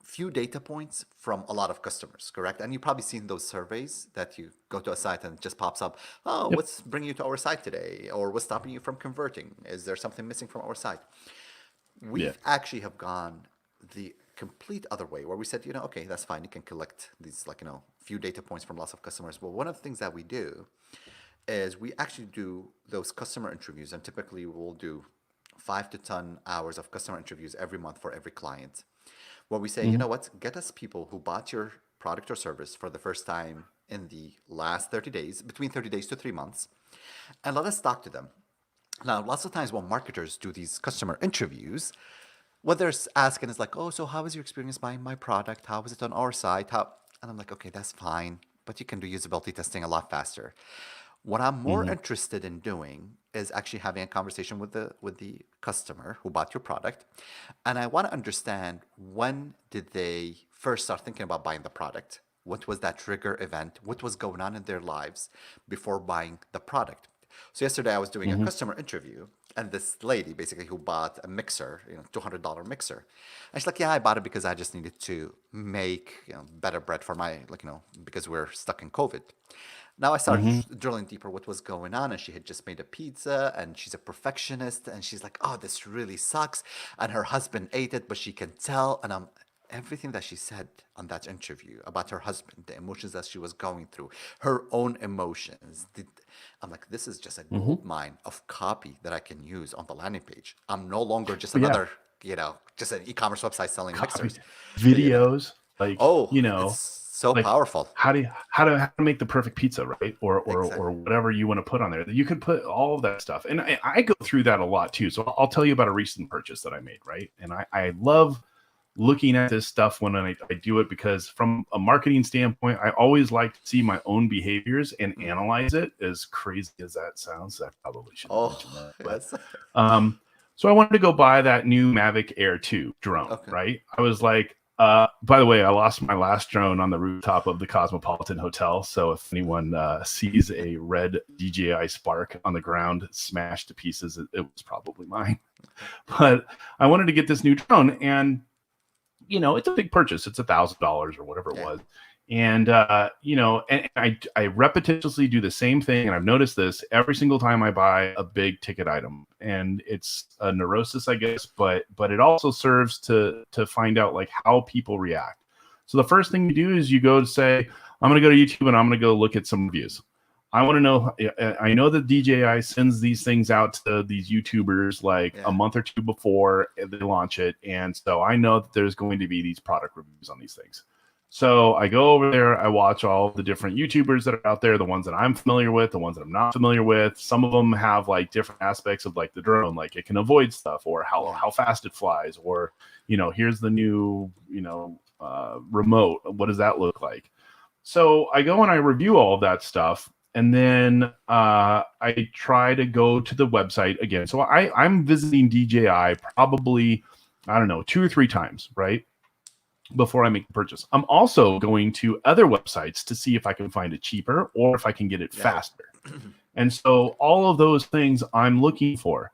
few data points from a lot of customers, correct? And you've probably seen those surveys that you go to a site and it just pops up, oh, what's bringing you to our site today? Or what's stopping you from converting? Is there something missing from our site? We actually have gone the complete other way where we said, okay, that's fine. You can collect these few data points from lots of customers. But one of the things that we do is we actually do those customer interviews, and typically we'll do 5 to 10 hours of customer interviews every month for every client, where we say, you know what, get us people who bought your product or service for the first time in the last 30 days, between 30 days to 3 months, and let us talk to them. Now, lots of times when marketers do these customer interviews, what they're asking is like, oh, so how was your experience buying my product? How was it on our site? And I'm like, okay, that's fine, but you can do usability testing a lot faster. What I'm more interested in doing is actually having a conversation with the customer who bought your product, and I want to understand, when did they first start thinking about buying the product? What was that trigger event? What was going on in their lives before buying the product? So yesterday I was doing a customer interview, and this lady basically who bought a mixer, $200 mixer, and she's like, yeah, I bought it because I just needed to make better bread for my because we're stuck in COVID. Now I started drilling deeper what was going on, and she had just made a pizza, and she's a perfectionist, and she's like, oh, this really sucks, and her husband ate it, but she can tell. And everything that she said on that interview about her husband, the emotions that she was going through, her own emotions, I'm like, this is just a gold mine of copy that I can use on the landing page. I'm no longer just another, just an e-commerce website selling mixers. Videos, it's so powerful. How to make the perfect pizza, right? Or whatever you want to put on there. You could put all of that stuff. And I go through that a lot too. So I'll tell you about a recent purchase that I made, right? And I love looking at this stuff when I do it, because from a marketing standpoint, I always like to see my own behaviors and analyze it. As crazy as that sounds, I probably shouldn't mention that. But, so I wanted to go buy that new Mavic Air 2 drone, right? I was like, by the way, I lost my last drone on the rooftop of the Cosmopolitan Hotel. So if anyone sees a red DJI Spark on the ground smashed to pieces, it was probably mine. But I wanted to get this new drone, and it's a big purchase. It's $1,000 or whatever it was. And, and I repetitiously do the same thing. And I've noticed this every single time I buy a big ticket item, and it's a neurosis, I guess, but it also serves to find out like how people react. So the first thing you do is you go to say, I'm going to go to YouTube and I'm going to go look at some reviews. I want to know, I know that DJI sends these things out to these YouTubers like a month or two before they launch it. And so I know that there's going to be these product reviews on these things. So I go over there, I watch all the different YouTubers that are out there, the ones that I'm familiar with, the ones that I'm not familiar with. Some of them have like different aspects of like the drone, like it can avoid stuff, or how fast it flies, or, here's the new, remote. What does that look like? So I go and I review all of that stuff. And then I try to go to the website again. So I'm visiting DJI probably, 2 or 3 times, right, before I make the purchase. I'm also going to other websites to see if I can find it cheaper or if I can get it faster. And so all of those things I'm looking for.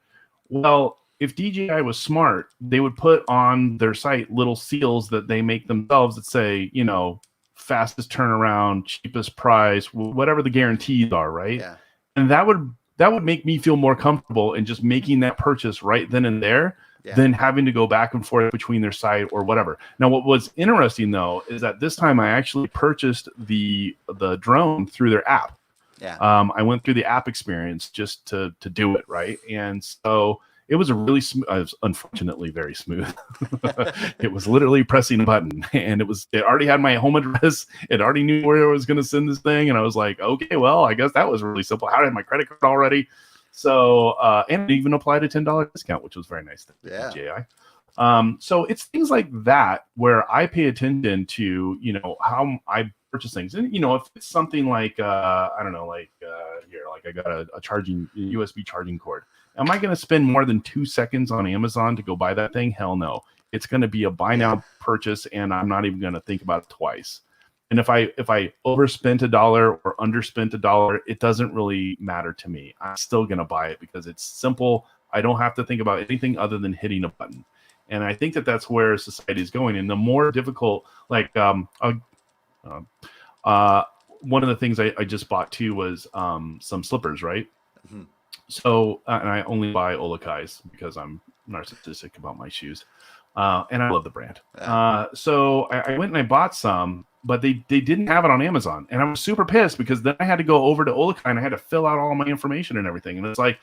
Well, if DJI was smart, they would put on their site little seals that they make themselves that say, fastest turnaround, cheapest price, whatever the guarantees are, right? Yeah. And that would make me feel more comfortable in just making that purchase right then and there than having to go back and forth between their site or whatever. Now, what was interesting though is that this time I actually purchased the drone through their app. Yeah. I went through the app experience just to do it, right? And so it was a really unfortunately very smooth. It was literally pressing a button, and it already had my home address. It already knew where I was going to send this thing, and I was like, okay, well, I guess that was really simple. I had my credit card already, so and it even applied a $10 discount, which was very nice. Yeah. DJI. So it's things like that where I pay attention to, how I purchase things. And, if it's something like, I don't know, here, like I got a USB charging cord. Am I going to spend more than 2 seconds on Amazon to go buy that thing? Hell no. It's going to be a buy now purchase, and I'm not even going to think about it twice. And if I overspent $1 or underspent $1, it doesn't really matter to me. I'm still going to buy it because it's simple. I don't have to think about anything other than hitting a button. And I think that that's where society is going. And the more difficult, one of the things I just bought too was some slippers, right? Mm-hmm. So, and I only buy Olakais because I'm narcissistic about my shoes. And I love the brand. So I went and I bought some, but they didn't have it on Amazon. And I was super pissed because then I had to go over to Olakai and I had to fill out all my information and everything. And it's like,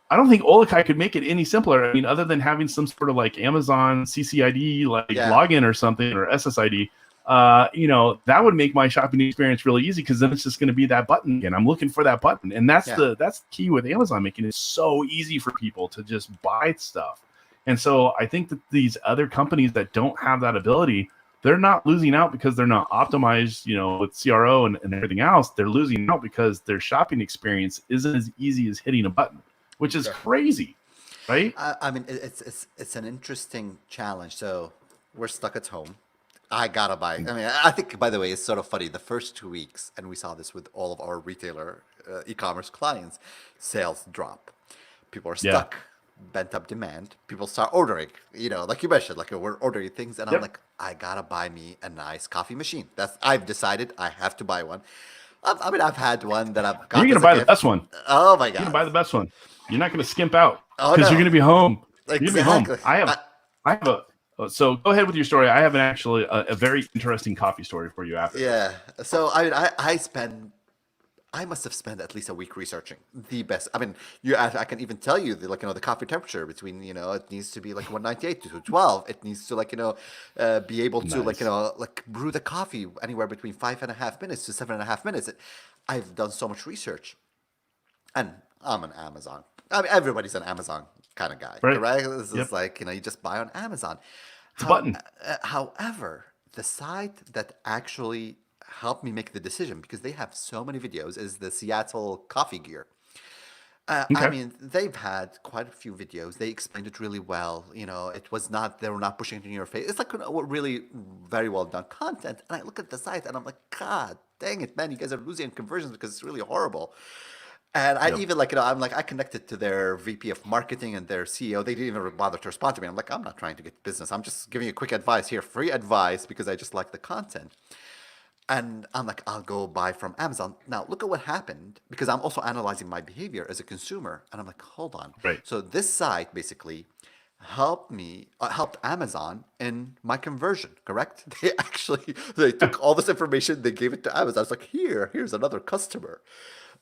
I don't think Olakai could make it any simpler. I mean, other than having some sort of like Amazon CCID login or something, or SSID, that would make my shopping experience really easy, because then it's just going to be that button again. I'm looking for that button, and that's the key with Amazon, making it so easy for people to just buy stuff. And so I think that these other companies that don't have that ability, they're not losing out because they're not optimized, with CRO and everything else. They're losing out because their shopping experience isn't as easy as hitting a button, which is crazy, right? I mean, it's an interesting challenge. So we're stuck at home. I gotta buy. I mean, I think, by the way, it's sort of funny. The first 2 weeks, and we saw this with all of our retailer e-commerce clients, sales drop. People are stuck, bent up demand. People start ordering. Like you mentioned, like we're ordering things, and I'm like, I gotta buy me a nice coffee machine. I've decided I have to buy one. I've had one that I've got. You're gonna buy the best one. Oh my god! You're gonna buy the best one. You're not gonna skimp out because you're gonna be home. Exactly. You're gonna be home. I have a. So go ahead with your story. I have actually a very interesting coffee story for you after. Yeah. So I must have spent at least a week researching the best. I mean, I can even tell you the coffee temperature between, it needs to be like 198 to 212. It needs to be able to brew the coffee anywhere between 5.5 minutes to 7.5 minutes. I've done so much research, and I'm an Amazon. I mean, everybody's an Amazon kind of guy, right? This is like, you just buy on Amazon. It's a button. However, the site that actually helped me make the decision, because they have so many videos, is the Seattle Coffee Gear. I mean, they've had quite a few videos. They explained it really well. They were not pushing it in your face. It's like really very well done content. And I look at the site and I'm like, God dang it, man, you guys are losing conversions because it's really horrible. And I even I connected to their VP of marketing and their CEO. They didn't even bother to respond to me. I'm like, I'm not trying to get business. I'm just giving you quick advice here, free advice, because I just like the content. And I'm like, I'll go buy from Amazon. Now, look at what happened, because I'm also analyzing my behavior as a consumer. And I'm like, hold on. Right. So this site basically helped Amazon in my conversion, correct? They took all this information, they gave it to Amazon. I was like, here's another customer.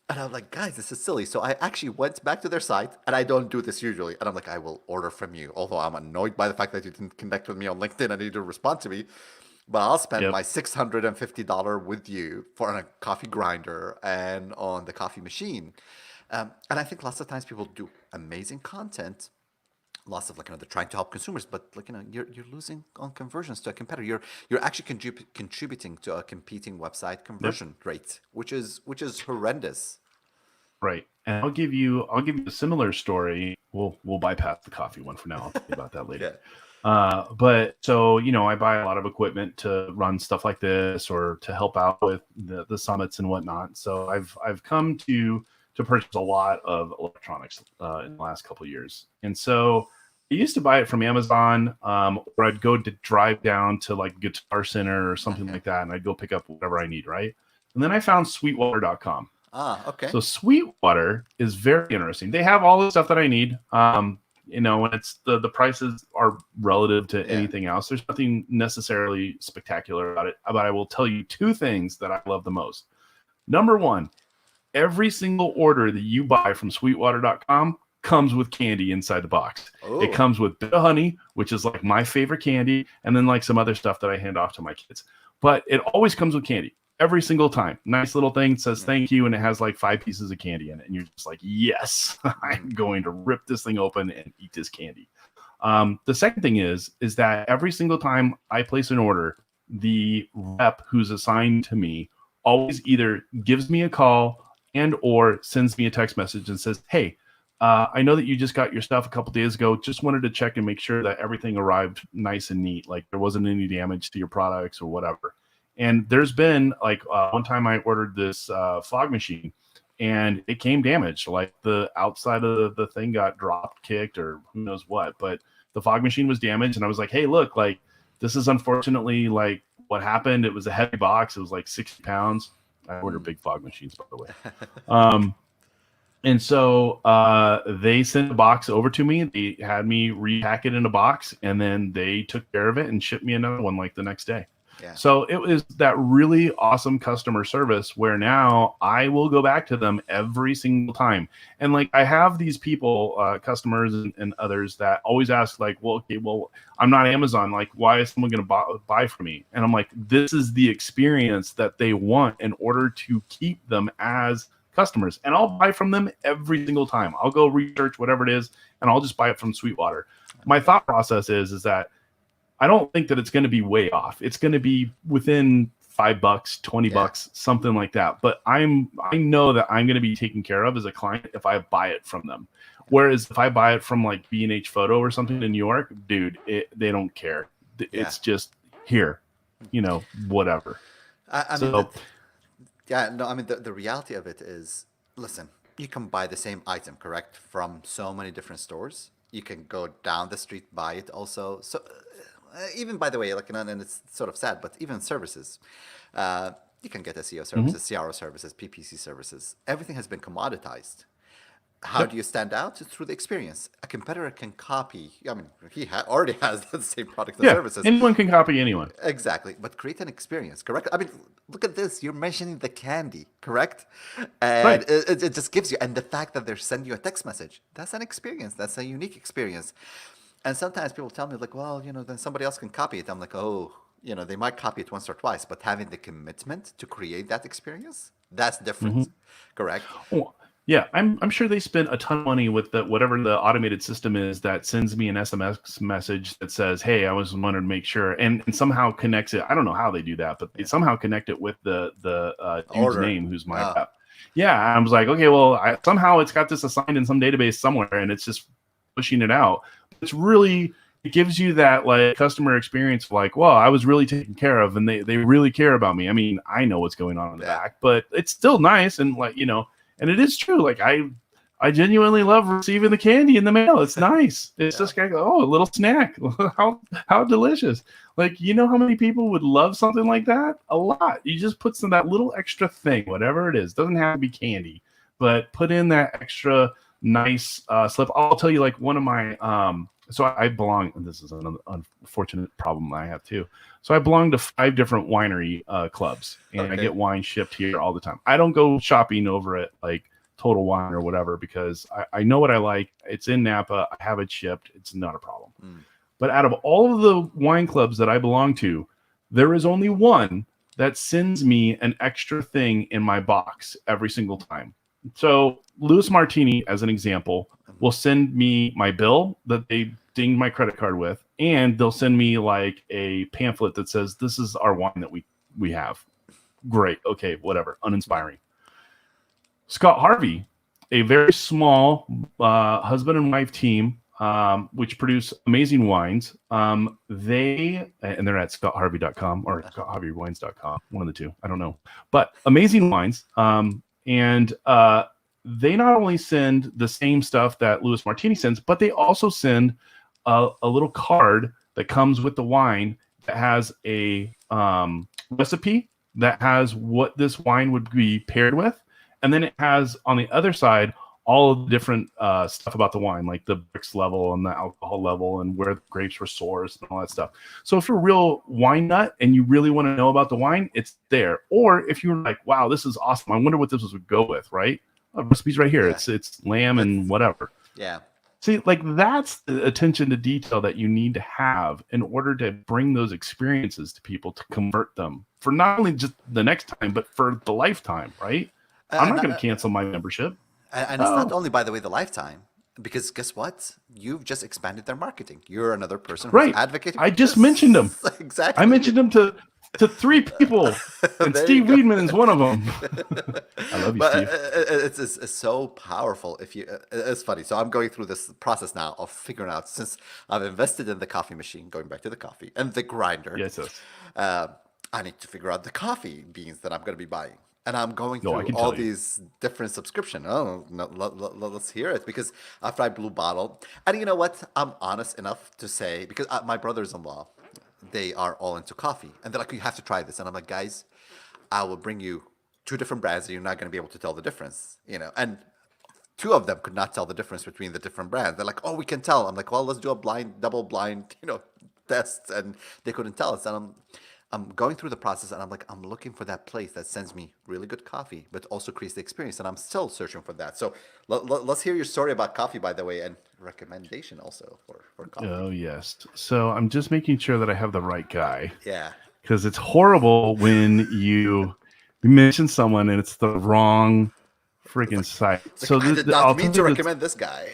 And I'm like, guys, this is silly. So I actually went back to their site, and I don't do this usually. And I'm like, I will order from you. Although I'm annoyed by the fact that you didn't connect with me on LinkedIn and you didn't respond to me. But I'll spend my $650 with you for a coffee grinder and on the coffee machine. And I think lots of times people do amazing content. Lots of they're trying to help consumers, but you're losing on conversions to a competitor. You're actually contributing to a competing website conversion rate, which is horrendous. Right. And I'll give you a similar story. We'll bypass the coffee one for now. I'll tell you about that later. But so, I buy a lot of equipment to run stuff like this, or to help out with the summits and whatnot. So I've come to purchase a lot of electronics in the last couple of years. And so I used to buy it from Amazon, or I'd go to drive down to Guitar Center or something like that, and I'd go pick up whatever I need, right? And then I found sweetwater.com. Okay. So Sweetwater is very interesting. They have all the stuff that I need. And it's the prices are relative to anything else. There's nothing necessarily spectacular about it, but I will tell you two things that I love the most. Number one, every single order that you buy from sweetwater.com comes with candy inside the box. It comes with bit of honey, which is like my favorite candy, and then like some other stuff that I hand off to my kids. But it always comes with candy every single time. Nice little thing, says thank you, and it has like 5 pieces of candy in it. And you're just like, yes, I'm going to rip this thing open and eat this candy. The second thing is that every single time I place an order, the rep who's assigned to me always either gives me a call and or sends me a text message and says, hey, I know that you just got your stuff a couple days ago. Just wanted to check and make sure that everything arrived nice and neat. Like there wasn't any damage to your products or whatever. And there's been like one time I ordered this fog machine and it came damaged. Like the outside of the thing got dropped, kicked, or who knows what. But the fog machine was damaged. And I was like, hey, look, like this is unfortunately like what happened. It was a heavy box. It was like 60 pounds. I order big fog machines, by the way. And so they sent a box over to me. They had me repack it in a box, and then they took care of it and shipped me another one like the next day. Yeah. So it was that really awesome customer service where now I will go back to them every single time. And like I have these people, customers and others that always ask like, well, okay, well, I'm not Amazon. Like, why is someone going to buy from me? And I'm like, this is the experience that they want in order to keep them as customers. And I'll buy from them every single time. I'll go research whatever it is, and I'll just buy it from Sweetwater. My thought process is that I don't think that it's going to be way off. It's going to be within $5, $20, something like that. But I know that I'm going to be taken care of as a client if I buy it from them. Whereas if I buy it from like B&H Photo or something in New York, dude, they don't care. It's just here, whatever. I mean, the reality of it is, listen, you can buy the same item, correct, from so many different stores. You can go down the street, buy it also. So even, by the way, like, and it's sort of sad, but even services, you can get SEO services, CRO services, PPC services. Everything has been commoditized. How do you stand out? It's through the experience. A competitor can copy. I mean, he already has the same product and services. Anyone can copy anyone. Exactly. But create an experience, correct? I mean, look at this. You're mentioning the candy, correct? And it just gives you, and the fact that they're sending you a text message, that's an experience. That's a unique experience. And sometimes people tell me, like, well, then somebody else can copy it. I'm like, oh, they might copy it once or twice, but having the commitment to create that experience, that's different, correct? Well, yeah, I'm sure they spend a ton of money with whatever the automated system is that sends me an SMS message that says, hey, I was wanting to make sure, and somehow connects it. I don't know how they do that, but they somehow connect it with the dude's name, who's my rep. Yeah, I was like, okay, well, somehow it's got this assigned in some database somewhere, and it's just pushing it out. It gives you that like customer experience, like, well, I was really taken care of, and they really care about me. I mean, I know what's going on in the back, but it's still nice, and like, and it is true. Like I genuinely love receiving the candy in the mail. It's nice. It's just like, oh, a little snack. how delicious. Like, how many people would love something like that? A lot. You just put that little extra thing, whatever it is. Doesn't have to be candy, but put in that extra nice slip. I'll tell you, like, one of my so I belong, and this is an unfortunate problem I have too. So I belong to 5 different winery clubs, and I get wine shipped here all the time. I don't go shopping over at like Total Wine or whatever because I know what I like. It's in Napa. I have it shipped. It's not a problem. But out of all of the wine clubs that I belong to, there is only one that sends me an extra thing in my box every single time. So Louis Martini, as an example, will send me my bill that they dinged my credit card with, and they'll send me like a pamphlet that says, this is our wine that we have. Great. Okay, whatever. Uninspiring. Scott Harvey, a very small husband and wife team, which produce amazing wines. They're at scottharvey.com or scottharveywines.com, one of the two. I don't know. But amazing wines. And they not only send the same stuff that Louis Martini sends, but they also send a little card that comes with the wine that has a recipe that has what this wine would be paired with. And then it has on the other side all of the different stuff about the wine, like the Brix level and the alcohol level and where the grapes were sourced and all that stuff. So if you're a real wine nut and you really want to know about the wine, it's there. Or if you're like, wow, this is awesome, I wonder what this would go with, right? Recipe's right here. Yeah. It's lamb and whatever. Yeah. See, like that's the attention to detail that you need to have in order to bring those experiences to people, to convert them for not only just the next time, but for the lifetime, right? I'm not going to cancel my membership. And it's not only, by the way, the lifetime, because guess what? You've just expanded their marketing. You're another person who's Right. advocating. I just mentioned them. Exactly. I mentioned them to 3 people, and Steve Weedman is one of them. I love you, Steve. It's so powerful. If you, it's funny. So I'm going through this process now of figuring out, since I've invested in the coffee machine, going back to the coffee, and the grinder. Yes. I need to figure out the coffee beans that I'm going to be buying. And I'm going No, I through can all tell you. these different subscription. Oh, no, let's hear it. Because after I Blue Bottle, and you know what? I'm honest enough to say, because my brothers-in-law, they are all into coffee. And they're like, you have to try this. And I'm like, guys, I will bring you 2 different brands and you're not going to be able to tell the difference. You know, and 2 of them could not tell the difference between the different brands. They're like, oh, we can tell. I'm like, well, let's do a double blind, test. And they couldn't tell us. And I'm going through the process and I'm like, I'm looking for that place that sends me really good coffee, but also creates the experience. And I'm still searching for that. So let's hear your story about coffee, by the way, and recommendation also for coffee. Oh, yes. So I'm just making sure that I have the right guy. Yeah. Because it's horrible when you mention someone and it's the wrong freaking site. So I did not mean to recommend this guy.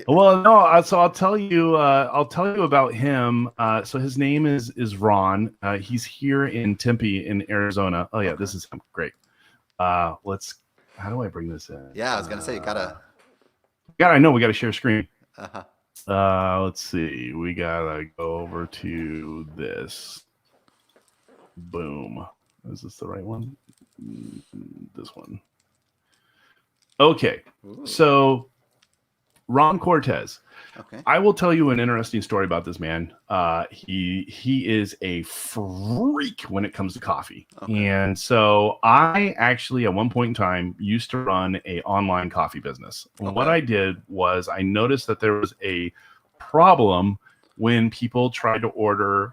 Well, no. So I'll tell you about him. So his name is Ron. He's here in Tempe, in Arizona. Oh yeah, okay. This is him. Great. How do I bring this in? Yeah, I was gonna say you gotta. I know we gotta share screen. Uh-huh. Let's see. We gotta go over to this. Boom. Is this the right one? This one. Okay. Ooh. So Ron Cortez. Okay. I will tell you an interesting story about this man. He is a freak when it comes to coffee. Okay. And so I actually at one point in time used to run a online coffee business. Okay. What I did was I noticed that there was a problem when people tried to order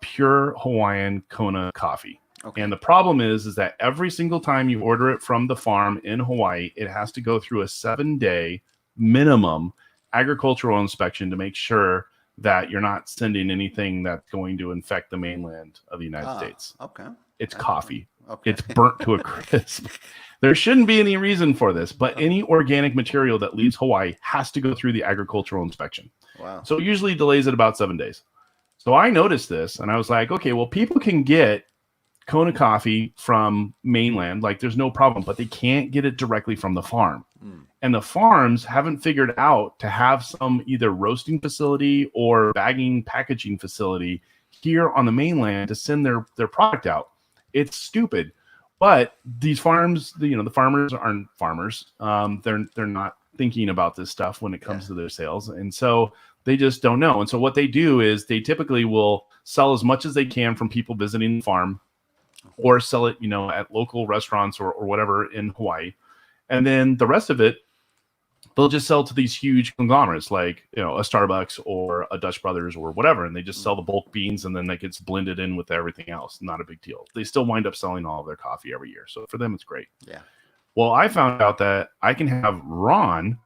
pure Hawaiian Kona coffee. Okay. And the problem is that every single time you order it from the farm in Hawaii, it has to go through a 7-day minimum agricultural inspection to make sure that you're not sending anything that's going to infect the mainland of the United States. Okay. It's coffee. Okay. It's burnt to a crisp. There shouldn't be any reason for this, but any organic material that leaves Hawaii has to go through the agricultural inspection. Wow. So it usually delays it about 7 days. So I noticed this and I was like, okay, well, people can get Kona coffee from mainland, like there's no problem, but they can't get it directly from the farm. And the farms haven't figured out to have some either roasting facility or bagging packaging facility here on the mainland to send their product out. It's stupid. But these farms, the farmers aren't farmers. They're not thinking about this stuff when it comes to their sales. And so they just don't know. And so what they do is they typically will sell as much as they can from people visiting the farm, or sell it, at local restaurants or whatever in Hawaii. And then the rest of it, they'll just sell to these huge conglomerates like, a Starbucks or a Dutch Brothers or whatever. And they just sell the bulk beans and then that gets blended in with everything else. Not a big deal. They still wind up selling all of their coffee every year. So for them, it's great. Yeah. Well, I found out that I can have Ron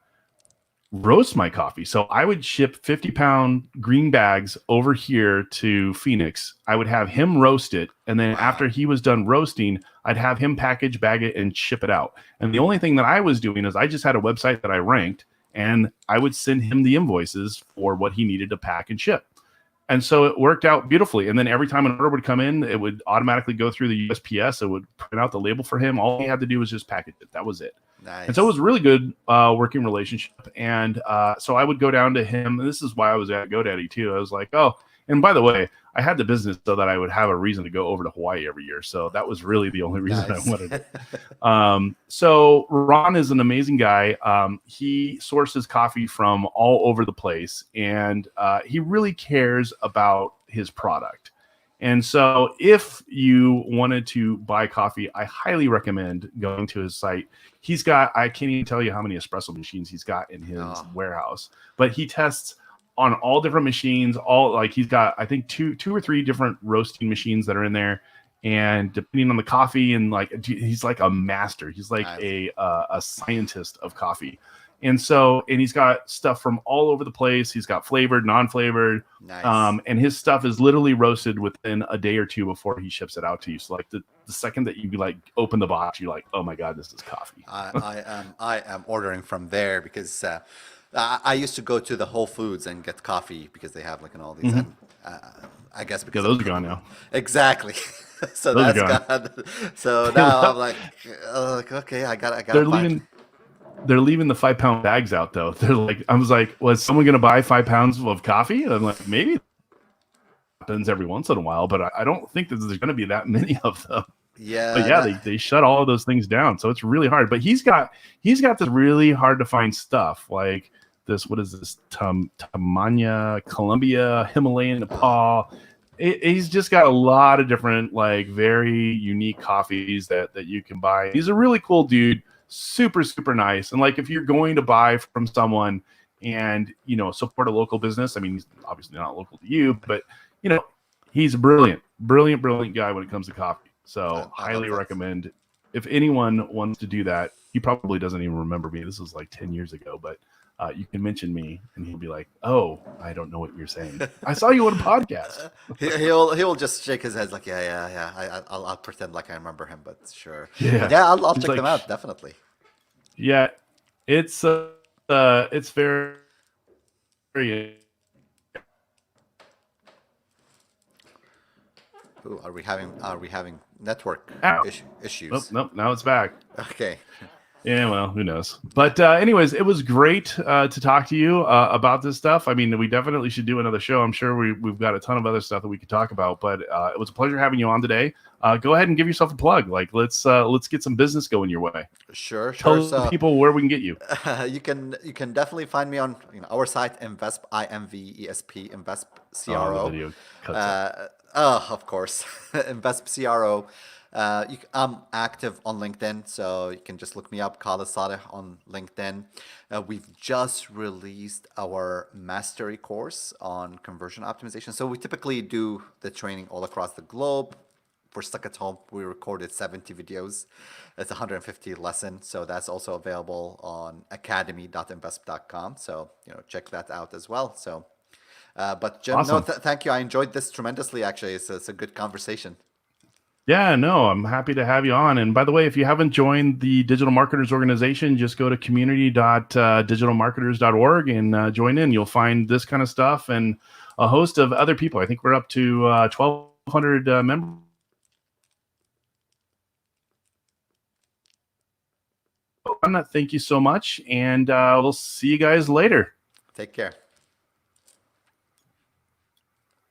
roast my coffee. So I would ship 50-pound green bags over here to Phoenix. I would have him roast it. And then after he was done roasting, I'd have him package, bag it, and ship it out. And the only thing that I was doing is I just had a website that I ranked, and I would send him the invoices for what he needed to pack and ship. And so it worked out beautifully. And then every time an order would come in, it would automatically go through the USPS. It would print out the label for him. All he had to do was just package it. That was it. Nice. And so it was a really good working relationship. And so I would go down to him. And this is why I was at GoDaddy too. I was like, oh, and by the way, I had the business so that I would have a reason to go over to Hawaii every year. So that was really the only reason I wanted it. So Ron is an amazing guy. He sources coffee from all over the place. And he really cares about his product. And so if you wanted to buy coffee, I highly recommend going to his site. He's got, I can't even tell you how many espresso machines he's got in his warehouse, but he tests on all different machines, all like he's got, I think two or three different roasting machines that are in there. And depending on the coffee, and like he's like a master. He's like a scientist of coffee. And so, and he's got stuff from all over the place. He's got flavored, non-flavored, and his stuff is literally roasted within a day or two before he ships it out to you. So like the second that you like open the box, you're like, oh my God, this is coffee. I am ordering from there because I used to go to the Whole Foods and get coffee because they have like all these, and I guess because those are gone now. Exactly. So those that's gone. So now I'm like, okay, I got. They're leaving the 5 pound bags out though. They're like, I was like, was someone going to buy 5 pounds of coffee? And I'm like, maybe it happens every once in a while, but I don't think that there's going to be that many of them. Yeah. But yeah, they shut all of those things down. So it's really hard, but he's got this really hard to find stuff like this. What is this? Tamanya, Colombia, Himalayan, Nepal. He's just got a lot of different, like very unique coffees that you can buy. He's a really cool dude. Super, super nice. And like, if you're going to buy from someone and, you know, support a local business, I mean, he's obviously not local to you, but, you know, he's a brilliant guy when it comes to coffee. So highly recommend if anyone wants to do that. He probably doesn't even remember me. This was like 10 years ago, but you can mention me and he'll be like, oh, I don't know what you're saying. I saw you on a podcast. He'll just shake his head like, yeah. I'll pretend like I remember him, but sure. Yeah. But yeah, I'll check them out. Definitely. Yeah. It's very, Ooh, are we having network issues? Nope. Now it's back. Okay. Yeah, well, who knows? But anyways, it was great to talk to you about this stuff. I mean, we definitely should do another show. I'm sure we've got a ton of other stuff that we could talk about. But it was a pleasure having you on today. Go ahead and give yourself a plug. Like, let's get some business going your way. Sure. Tell people where we can get you. You can definitely find me on our site, Invest, IMVESP, Invest CRO. Of course, Invest CRO. I'm active on LinkedIn, so you can just look me up, Khalid Saleh, on LinkedIn. We've just released our mastery course on conversion optimization. So we typically do the training all across the globe. If we're stuck at home, we recorded 70 videos. It's 150 lesson. So that's also available on academy.invest.com. So, check that out as well. So, but Jim, awesome. Thank you. I enjoyed this tremendously, actually. It's a good conversation. Yeah, no, I'm happy to have you on. And by the way, if you haven't joined the Digital Marketers Organization, just go to community.digitalmarketers.org and join in. You'll find this kind of stuff and a host of other people. I think we're up to 1,200 members. Thank you so much, and we'll see you guys later. Take care.